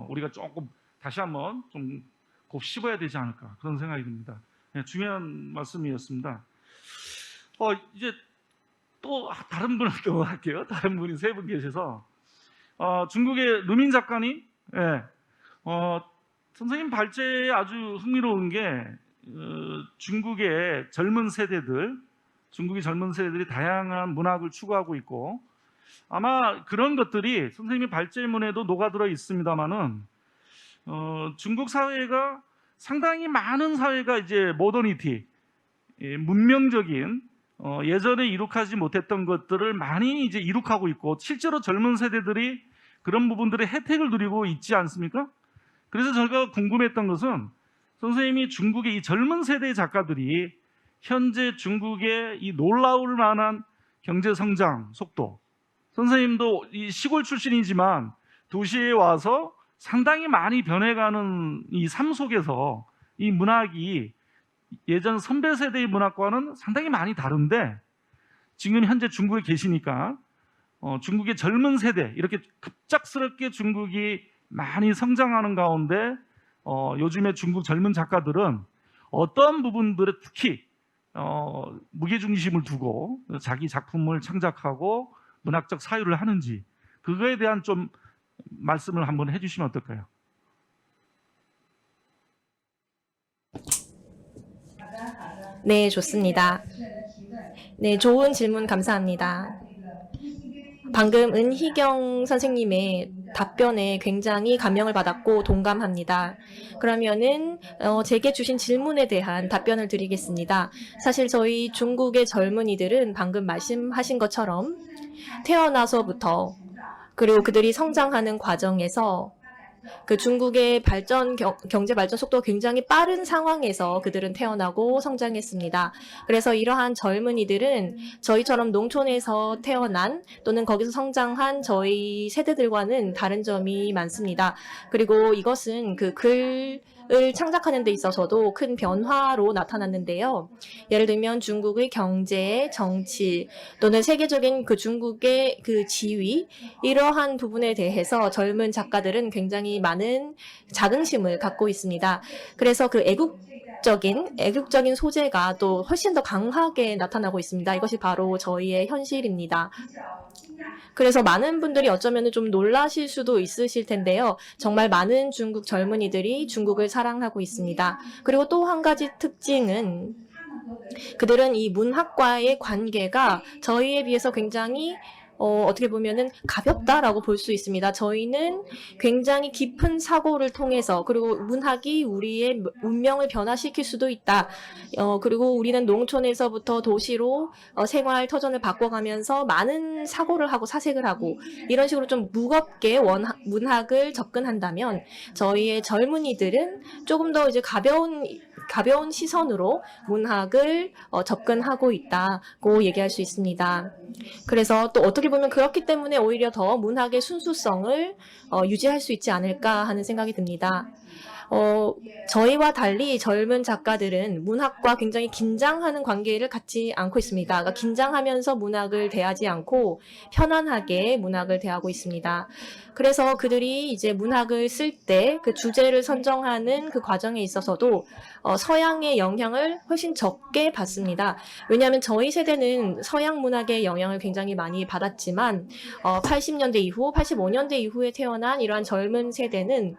우리가 조금 다시 한번 좀 곱씹어야 되지 않을까, 그런 생각이 듭니다. 네, 중요한 말씀이었습니다. 이제 또 다른 분을 또 할게요. 다른 분이 세 분 계셔서 중국의 루민 작가님, 예, 선생님 발제에 아주 흥미로운 게 중국의 젊은 세대들이 다양한 문학을 추구하고 있고, 아마 그런 것들이 선생님의 발제문에도 녹아들어 있습니다만은 중국 사회가 상당히 많은 사회가 이제 모더니티, 문명적인 예전에 이룩하지 못했던 것들을 많이 이제 이룩하고 있고, 실제로 젊은 세대들이 그런 부분들의 혜택을 누리고 있지 않습니까? 그래서 제가 궁금했던 것은 선생님이 중국의 이 젊은 세대의 작가들이 현재 중국의 이 놀라울 만한 경제 성장 속도, 선생님도 이 시골 출신이지만 도시에 와서 상당히 많이 변해가는 이 삶 속에서 이 문학이 예전 선배 세대의 문학과는 상당히 많이 다른데, 지금 현재 중국에 계시니까 중국의 젊은 세대, 이렇게 급작스럽게 중국이 많이 성장하는 가운데 요즘에 중국 젊은 작가들은 어떤 부분들에 특히 무게중심을 두고 자기 작품을 창작하고 문학적 사유를 하는지, 그거에 대한 좀 말씀을 한번 해주시면 어떨까요? 네, 좋습니다. 네, 좋은 질문 감사합니다. 방금 은희경 선생님의 답변에 굉장히 감명을 받았고 동감합니다. 그러면은 제게 주신 질문에 대한 답변을 드리겠습니다. 사실 저희 중국의 젊은이들은 방금 말씀하신 것처럼 태어나서부터, 그리고 그들이 성장하는 과정에서 그 중국의 경제 발전 속도가 굉장히 빠른 상황에서 그들은 태어나고 성장했습니다. 그래서 이러한 젊은이들은 저희처럼 농촌에서 태어난 또는 거기서 성장한 저희 세대들과는 다른 점이 많습니다. 그리고 이것은 그 글을 창작하는 데 있어서도 큰 변화로 나타났는데요. 예를 들면 중국의 경제, 정치 또는 세계적인 그 중국의 그 지위 이러한 부분에 대해서 젊은 작가들은 굉장히 많은 자긍심을 갖고 있습니다. 그래서 그 애국적인 소재가 또 훨씬 더 강하게 나타나고 있습니다. 이것이 바로 저희의 현실입니다. 그래서 많은 분들이 어쩌면 좀 놀라실 수도 있으실 텐데요. 정말 많은 중국 젊은이들이 중국을 사랑하고 있습니다. 그리고 또 한 가지 특징은 그들은 이 문학과의 관계가 저희에 비해서 굉장히 어떻게 보면은 가볍다라고 볼 수 있습니다. 저희는 굉장히 깊은 사고를 통해서 그리고 문학이 우리의 운명을 변화시킬 수도 있다. 그리고 우리는 농촌에서부터 도시로 생활 터전을 바꿔가면서 많은 사고를 하고 사색을 하고 이런 식으로 좀 무겁게 문학을 접근한다면 저희의 젊은이들은 조금 더 이제 가벼운 시선으로 문학을 접근하고 있다고 얘기할 수 있습니다. 그래서 또 어떻게 보면 그렇기 때문에 오히려 더 문학의 순수성을 유지할 수 있지 않을까 하는 생각이 듭니다. 저희와 달리 젊은 작가들은 문학과 굉장히 긴장하는 관계를 갖지 않고 있습니다. 그러니까 긴장하면서 문학을 대하지 않고 편안하게 문학을 대하고 있습니다. 그래서 그들이 이제 문학을 쓸 때 그 주제를 선정하는 그 과정에 있어서도 서양의 영향을 훨씬 적게 받습니다. 왜냐하면 저희 세대는 서양 문학의 영향을 굉장히 많이 받았지만 80년대 이후, 85년대 이후에 태어난 이러한 젊은 세대는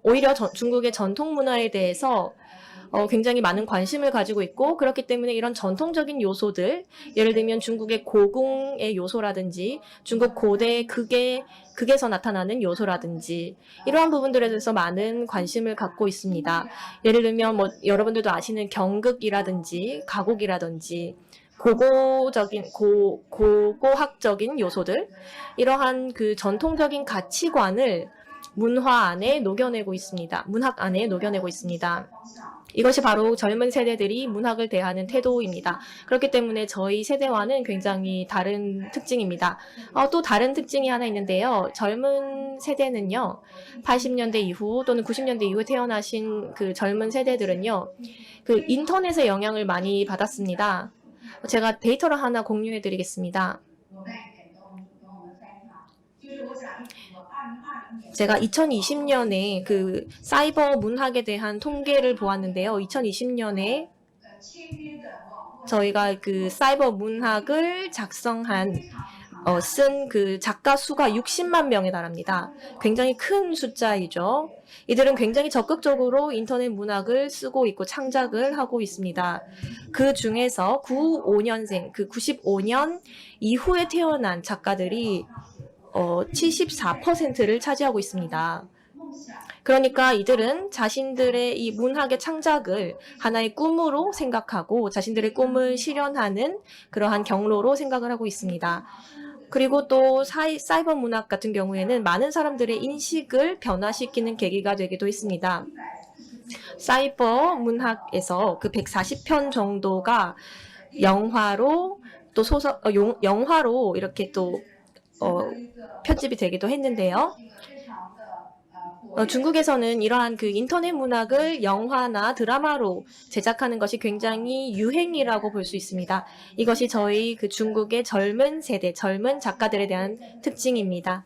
오히려 중국의 전통 문화에 대해서 굉장히 많은 관심을 가지고 있고 그렇기 때문에 이런 전통적인 요소들, 예를 들면 중국의 고궁의 요소라든지 중국 고대 극에서 나타나는 요소라든지 이러한 부분들에 대해서 많은 관심을 갖고 있습니다. 예를 들면 여러분들도 아시는 경극이라든지 가곡이라든지 고고학적인 요소들, 이러한 그 전통적인 가치관을 문학 안에 녹여내고 있습니다. 이것이 바로 젊은 세대들이 문학을 대하는 태도입니다. 그렇기 때문에 저희 세대와는 굉장히 다른 특징입니다. 또 다른 특징이 하나 있는데요. 젊은 세대는요, 80년대 이후 또는 90년대 이후에 태어나신 그 젊은 세대들은요, 그 인터넷의 영향을 많이 받았습니다. 제가 데이터를 하나 공유해 드리겠습니다. 제가 2020년에 그 사이버 문학에 대한 통계를 보았는데요. 2020년에 저희가 그 사이버 문학을 쓴 그 작가 수가 60만 명에 달합니다. 굉장히 큰 숫자이죠. 이들은 굉장히 적극적으로 인터넷 문학을 쓰고 있고 창작을 하고 있습니다. 그 중에서 95년생, 그 95년 이후에 태어난 작가들이 74%를 차지하고 있습니다. 그러니까 이들은 자신들의 이 문학의 창작을 하나의 꿈으로 생각하고 자신들의 꿈을 실현하는 그러한 경로로 생각을 하고 있습니다. 그리고 또 사이버 문학 같은 경우에는 많은 사람들의 인식을 변화시키는 계기가 되기도 했습니다. 사이버 문학에서 그 140편 정도가 영화로 또 영화로 이렇게 또 편집이 되기도 했는데요. 중국에서는 이러한 그 인터넷 문학을 영화나 드라마로 제작하는 것이 굉장히 유행이라고 볼 수 있습니다. 이것이 저희 그 중국의 젊은 세대, 젊은 작가들에 대한 특징입니다.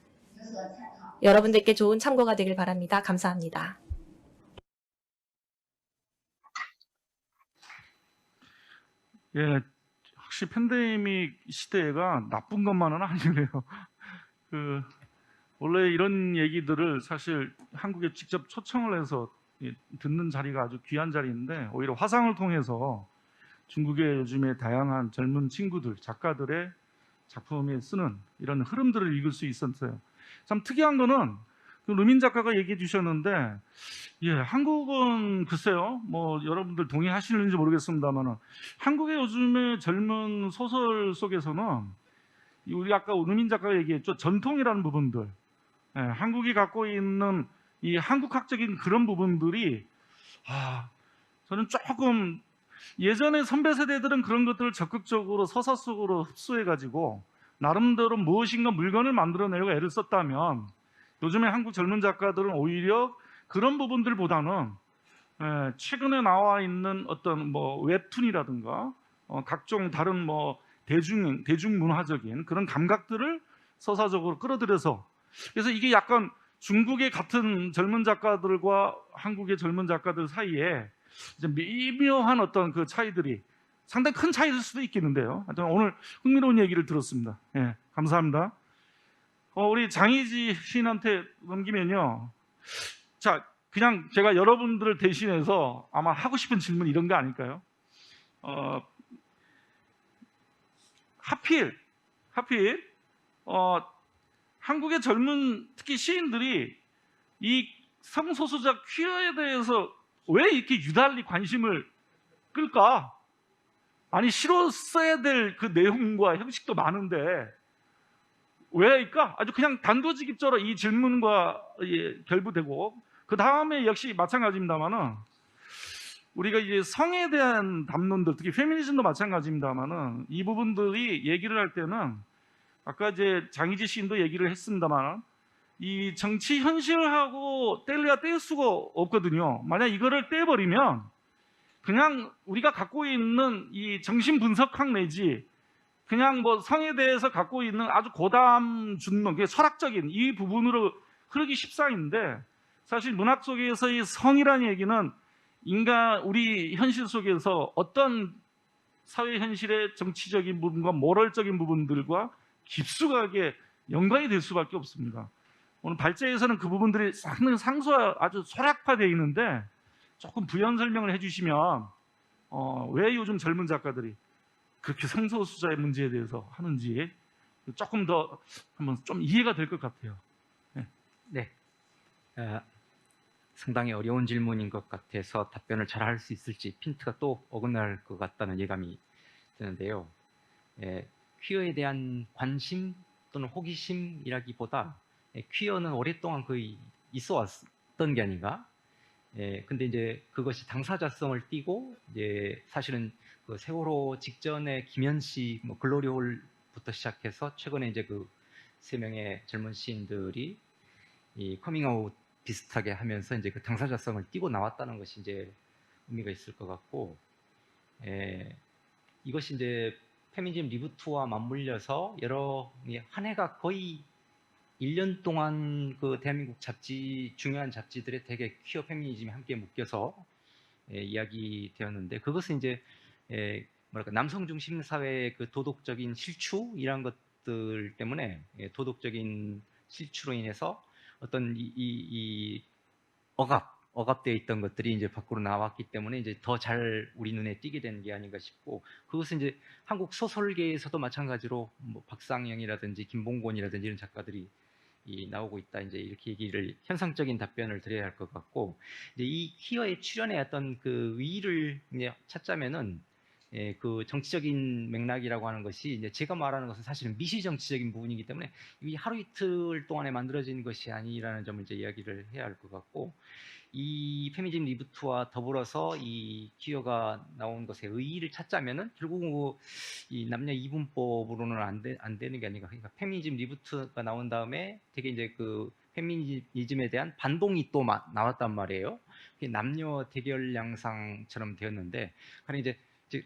여러분들께 좋은 참고가 되길 바랍니다. 감사합니다. 예, 확실히 팬데믹 시대가 나쁜 것만은 아니네요. 원래 이런 얘기들을 사실 한국에 직접 초청을 해서 듣는 자리가 아주 귀한 자리인데 오히려 화상을 통해서 중국의 요즘에 다양한 젊은 친구들, 작가들의 작품에 쓰는 이런 흐름들을 읽을 수 있었어요. 참 특이한 거는 그 루민 작가가 얘기해 주셨는데, 한국은 글쎄요, 여러분들 동의하시는지 모르겠습니다만, 한국의 요즘의 젊은 소설 속에서는 우리 아까 루민 작가가 얘기했죠, 전통이라는 부분들, 한국이 갖고 있는 이 한국학적인 그런 부분들이 저는 조금 예전에 선배 세대들은 그런 것들을 적극적으로 서사 속으로 흡수해가지고 나름대로 무엇인가 물건을 만들어내려고 애를 썼다면 요즘에 한국 젊은 작가들은 오히려 그런 부분들보다는 최근에 나와 있는 어떤 뭐 웹툰이라든가 각종 다른 뭐 대중문화적인 그런 감각들을 서사적으로 끌어들여서 그래서 이게 약간 중국의 같은 젊은 작가들과 한국의 젊은 작가들 사이에 이제 미묘한 어떤 그 차이들이 상당히 큰 차이일 수도 있겠는데요. 하여튼 오늘 흥미로운 얘기를 들었습니다. 예, 감사합니다. 우리 장희지 시인한테 넘기면요. 자, 그냥 제가 여러분들을 대신해서 아마 하고 싶은 질문 이런 거 아닐까요? 하필 한국의 젊은 특히 시인들이 이 성소수자 퀴어에 대해서 왜 이렇게 유달리 관심을 끌까? 아니 실어 써야 될 그 내용과 형식도 많은데 왜일까? 아주 그냥 단도직입적으로 이 질문과 결부되고 그 다음에 역시 마찬가지입니다만은 우리가 이제 성에 대한 담론들 특히 페미니즘도 마찬가지입니다만은 이 부분들이 얘기를 할 때는 아까 이제 장희지 시인도 얘기를 했습니다만 이 정치 현실하고 뗄래야 뗄 수가 없거든요. 만약 이거를 떼버리면 그냥 우리가 갖고 있는 이 정신 분석학 내지 그냥 뭐 성에 대해서 갖고 있는 아주 고담 준론, 철학적인 이 부분으로 흐르기 십상인데 사실 문학 속에서의 성이라는 얘기는 우리 현실 속에서 어떤 사회 현실의 정치적인 부분과 모럴적인 부분들과 깊숙하게 연관이 될 수밖에 없습니다. 오늘 발제에서는 그 부분들이 상당히 아주 소략화되어 있는데 조금 부연 설명을 해주시면 왜 요즘 젊은 작가들이 그렇게 성소수자의 문제에 대해서 하는지 조금 더 한번 좀 이해가 될 것 같아요. 네. 상당히 어려운 질문인 것 같아서 답변을 잘 할 수 있을지 핀트가 또 어긋날 것 같다는 예감이 드는데요. 퀴어에 대한 관심 또는 호기심이라기보다 퀴어는 오랫동안 거의 있어 왔던 게 아닌가. 근데 이제 그것이 당사자성을 띠고 이제 사실은 그 세월호 직전에 김현씨, 뭐 글로리홀부터 시작해서 최근에 이제 그 3명의 젊은 시인들이 이 커밍아웃 비슷하게 하면서 이제 그 당사자성을 띠고 나왔다는 것이 이제 의미가 있을 것 같고, 이것이 이제 페미니즘 리부트와 맞물려서 한 해가 거의 1년 동안 그 대한민국 중요한 잡지들에 되게 퀴어 페미니즘이 함께 묶여서 이야기되었는데 그것은 이제 남성 중심 사회의 그 도덕적인 실추 이런 것들 때문에 도덕적인 실추로 인해서 어떤 이 억압되어 있던 것들이 이제 밖으로 나왔기 때문에 이제 더 잘 우리 눈에 띄게 된 게 아닌가 싶고, 그것은 이제 한국 소설계에서도 마찬가지로 뭐 박상영이라든지 김봉곤이라든지 이런 작가들이 나오고 있다, 이제 이렇게 얘기를 현상적인 답변을 드려야 할 것 같고, 이제 이 퀴어의 출현의 어떤 그 위를 이제 찾자면은 그 정치적인 맥락이라고 하는 것이 이제 제가 말하는 것은 사실은 미시 정치적인 부분이기 때문에 이 하루 이틀 동안에 만들어진 것이 아니라는 점을 이제 이야기를 해야 할 것 같고, 이 페미니즘 리부트와 더불어서 이 퀴어가 나온 것의 의의를 찾자면은 결국은 이 남녀 이분법으로는 안 되는 게 아닌가. 그러니까 페미니즘 리부트가 나온 다음에 되게 이제 그 페미니즘에 대한 반동이 또 나왔단 말이에요. 남녀 대결 양상처럼 되었는데, 그러니 이제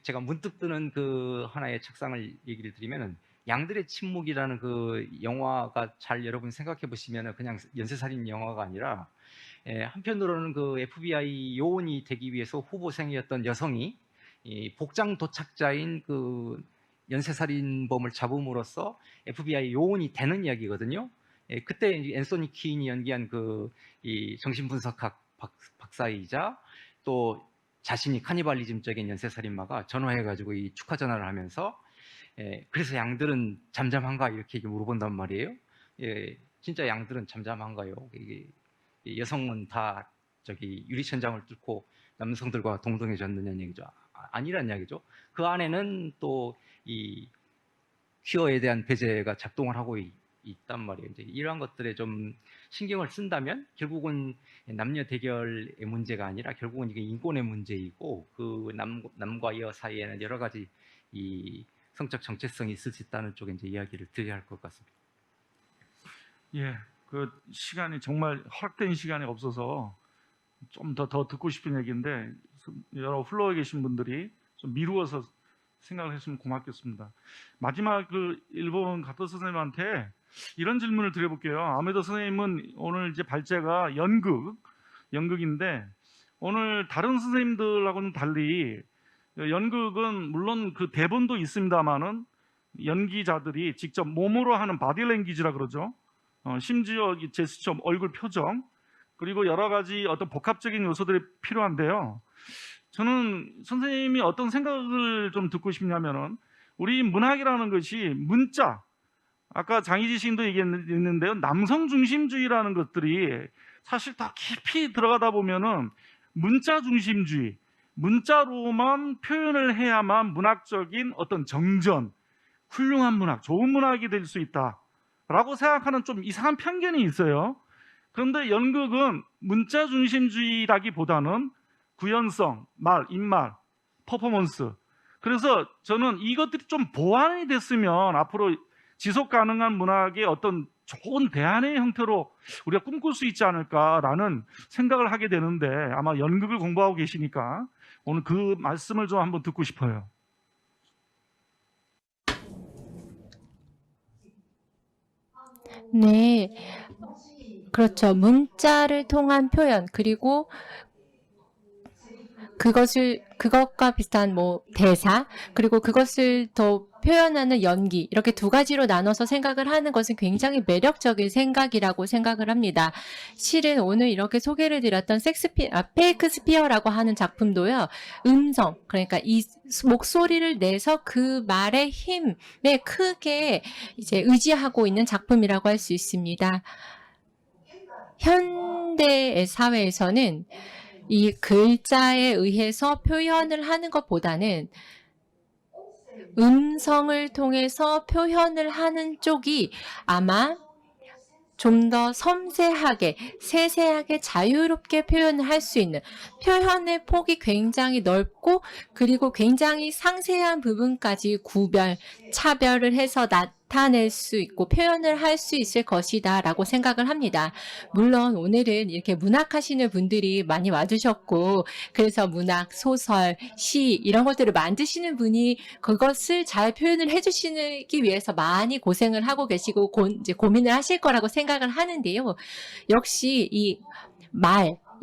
제가 문득 뜨는 그 하나의 책상을 얘기를 드리면은 양들의 침묵이라는 그 영화가 잘 여러분 생각해 보시면은 그냥 연쇄살인 영화가 아니라 한편으로는 그 FBI 요원이 되기 위해서 후보생이었던 여성이 이 복장 도착자인 그 연쇄살인범을 잡음으로써 FBI 요원이 되는 이야기거든요. 그때 앤소니 퀸이 연기한 그 이 정신분석학 박사이자 또 자신이 카니발리즘적인 연쇄살인마가 전화해가지고 이 축하 전화를 하면서 그래서 양들은 잠잠한가 이렇게 물어본단 말이에요. 진짜 양들은 잠잠한가요? 이게 여성은 다 저기 유리천장을 뚫고 남성들과 동등해졌느냐는 얘기죠. 아니란 이야기죠. 그 안에는 또 이 퀴어에 대한 배제가 작동을 하고 있단 말이에요. 이제 이러한 것들에 좀 신경을 쓴다면 결국은 남녀 대결의 문제가 아니라 결국은 이게 인권의 문제이고 그 남과 여 사이에는 여러 가지 이 성적 정체성이 있을 수 있다는 쪽에 이제 이야기를 드려야 할 것 같습니다. 예, 그 시간이 정말 허락된 시간이 없어서 좀 더 듣고 싶은 얘기인데 여러 플로어에 계신 분들이 좀 미루어서 생각을 했으면 고맙겠습니다. 마지막 그 일본 가토 선생님한테 이런 질문을 드려볼게요. 아메도 선생님은 오늘 이제 발제가 연극인데 오늘 다른 선생님들하고는 달리 연극은 물론 그 대본도 있습니다만은 연기자들이 직접 몸으로 하는 바디랭귀지라 그러죠. 심지어 이 제스처, 얼굴 표정 그리고 여러 가지 어떤 복합적인 요소들이 필요한데요. 저는 선생님이 어떤 생각을 좀 듣고 싶냐면은 우리 문학이라는 것이 문자, 아까 장희지 시인도 얘기했는데요. 남성 중심주의라는 것들이 사실 더 깊이 들어가다 보면은 문자 중심주의, 문자로만 표현을 해야만 문학적인 어떤 정전, 훌륭한 문학, 좋은 문학이 될 수 있다라고 생각하는 좀 이상한 편견이 있어요. 그런데 연극은 문자 중심주의라기보다는 구연성, 말, 입말, 퍼포먼스. 그래서 저는 이것들이 좀 보완이 됐으면 앞으로 지속 가능한 문학의 어떤 좋은 대안의 형태로 우리가 꿈꿀 수 있지 않을까라는 생각을 하게 되는데 아마 연극을 공부하고 계시니까 오늘 그 말씀을 좀 한번 듣고 싶어요. 네, 그렇죠. 문자를 통한 표현, 그리고 그것과 비슷한 뭐 대사, 그리고 그것을 더 표현하는 연기, 이렇게 두 가지로 나눠서 생각을 하는 것은 굉장히 매력적인 생각이라고 생각을 합니다. 실은 오늘 이렇게 소개를 드렸던 페이크스피어라고 하는 작품도요, 음성, 그러니까 이 목소리를 내서 그 말의 힘에 크게 이제 의지하고 있는 작품이라고 할 수 있습니다. 현대의 사회에서는 이 글자에 의해서 표현을 하는 것보다는 음성을 통해서 표현을 하는 쪽이 아마 좀 더 섬세하게, 세세하게 자유롭게 표현을 할 수 있는, 표현의 폭이 굉장히 넓고 그리고 굉장히 상세한 부분까지 차별을 해서 나타낼 수 있고 표현을 할 수 있을 것이다 라고 생각을 합니다. 물론 오늘은 이렇게 문학하시는 분들이 많이 와주셨고, 그래서 문학, 소설, 시 이런 것들을 만드시는 분이 그것을 잘 표현을 해주시기 위해서 많이 고생을 하고 계시고 이제 고민을 하실 거라고 생각을 하는데요. 역시 이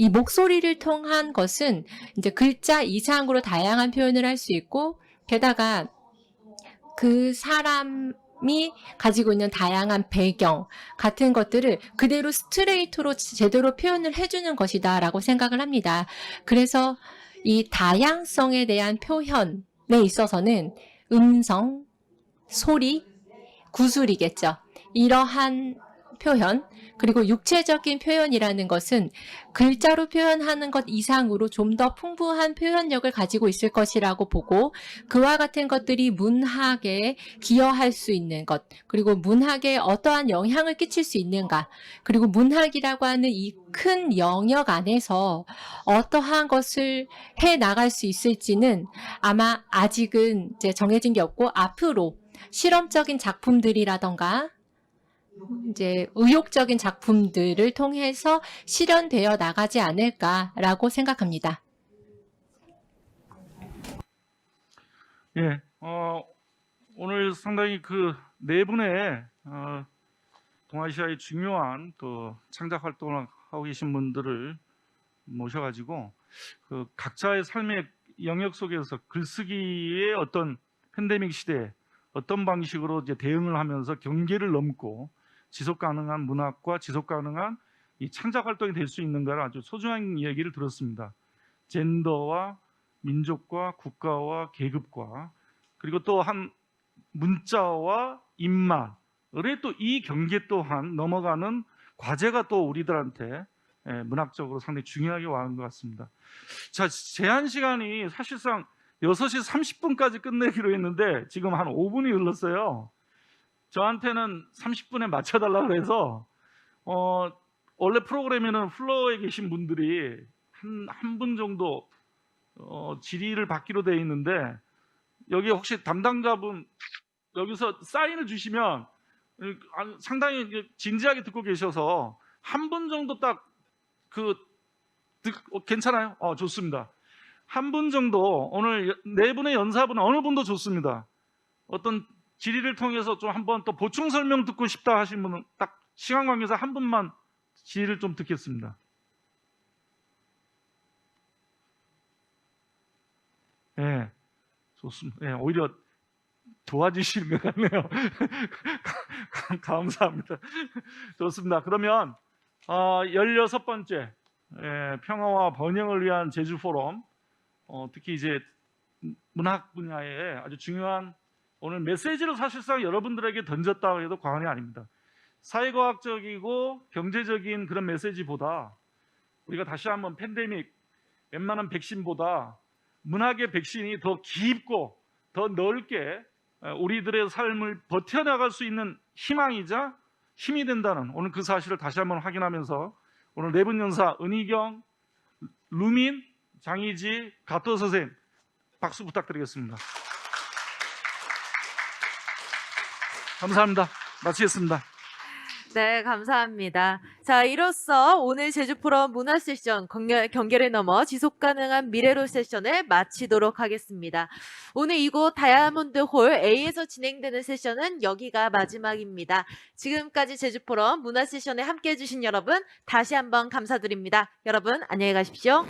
목소리를 통한 것은 이제 글자 이상으로 다양한 표현을 할 수 있고, 게다가 그 사람이 가지고 있는 다양한 배경 같은 것들을 그대로 스트레이트로 제대로 표현을 해주는 것이다 라고 생각을 합니다. 그래서 이 다양성에 대한 표현에 있어서는 음성, 소리, 구술이겠죠. 이러한 표현, 그리고 육체적인 표현이라는 것은 글자로 표현하는 것 이상으로 좀 더 풍부한 표현력을 가지고 있을 것이라고 보고, 그와 같은 것들이 문학에 기여할 수 있는 것, 그리고 문학에 어떠한 영향을 끼칠 수 있는가, 그리고 문학이라고 하는 이 큰 영역 안에서 어떠한 것을 해 나갈 수 있을지는 아마 아직은 이제 정해진 게 없고, 앞으로 실험적인 작품들이라던가 이제 의욕적인 작품들을 통해서 실현되어 나가지 않을까라고 생각합니다. 예, 오늘 상당히 그 네 분의 동아시아의 중요한 또 창작 활동을 하고 계신 분들을 모셔가지고 그 각자의 삶의 영역 속에서 글쓰기의 어떤 팬데믹 시대에 어떤 방식으로 이제 대응을 하면서 경계를 넘고 지속 가능한 문학과 지속 가능한 이 창작 활동이 될 수 있는가를 아주 소중한 이야기를 들었습니다. 젠더와 민족과 국가와 계급과 그리고 또 한 문자와 입말의 또 이 경계 또한 넘어가는 과제가 또 우리들한테 문학적으로 상당히 중요하게 와온 것 같습니다. 자, 제한 시간이 사실상 6시 30분까지 끝내기로 했는데 지금 한 5분이 흘렀어요. 저한테는 30분에 맞춰달라 그래서 원래 프로그램에는 플로어에 계신 분들이 한 분 정도 질의를 받기로 돼 있는데 여기 혹시 담당자분 여기서 사인을 주시면 상당히 진지하게 듣고 계셔서 한 분 정도 딱 괜찮아요? 좋습니다. 한 분 정도 오늘 네 분의 연사분 어느 분도 좋습니다. 어떤 질의를 통해서 좀 한번 또 보충 설명 듣고 싶다 하신 분은 딱 시간 관계상 한 분만 질의를 좀 듣겠습니다. 네, 좋습니다. 네, 오히려 도와주시는 것 같네요. 감사합니다. 좋습니다. 그러면 16번째 평화와 번영을 위한 제주 포럼, 특히 이제 문학 분야에 아주 중요한 오늘 메시지를 사실상 여러분들에게 던졌다고 해도 과언이 아닙니다. 사회과학적이고 경제적인 그런 메시지보다 우리가 다시 한번 팬데믹, 웬만한 백신보다 문학의 백신이 더 깊고 더 넓게 우리들의 삶을 버텨나갈 수 있는 희망이자 힘이 된다는 오늘 그 사실을 다시 한번 확인하면서 오늘 네 분 연사 은희경, 루민, 장희지, 가토 선생님 박수 부탁드리겠습니다. 감사합니다. 마치겠습니다. 네, 감사합니다. 자, 이로써 오늘 제주 포럼 문화 세션 경계를 넘어 지속 가능한 미래로 세션을 마치도록 하겠습니다. 오늘 이곳 다이아몬드 홀 A에서 진행되는 세션은 여기가 마지막입니다. 지금까지 제주 포럼 문화 세션에 함께 해주신 여러분 다시 한번 감사드립니다. 여러분 안녕히 가십시오.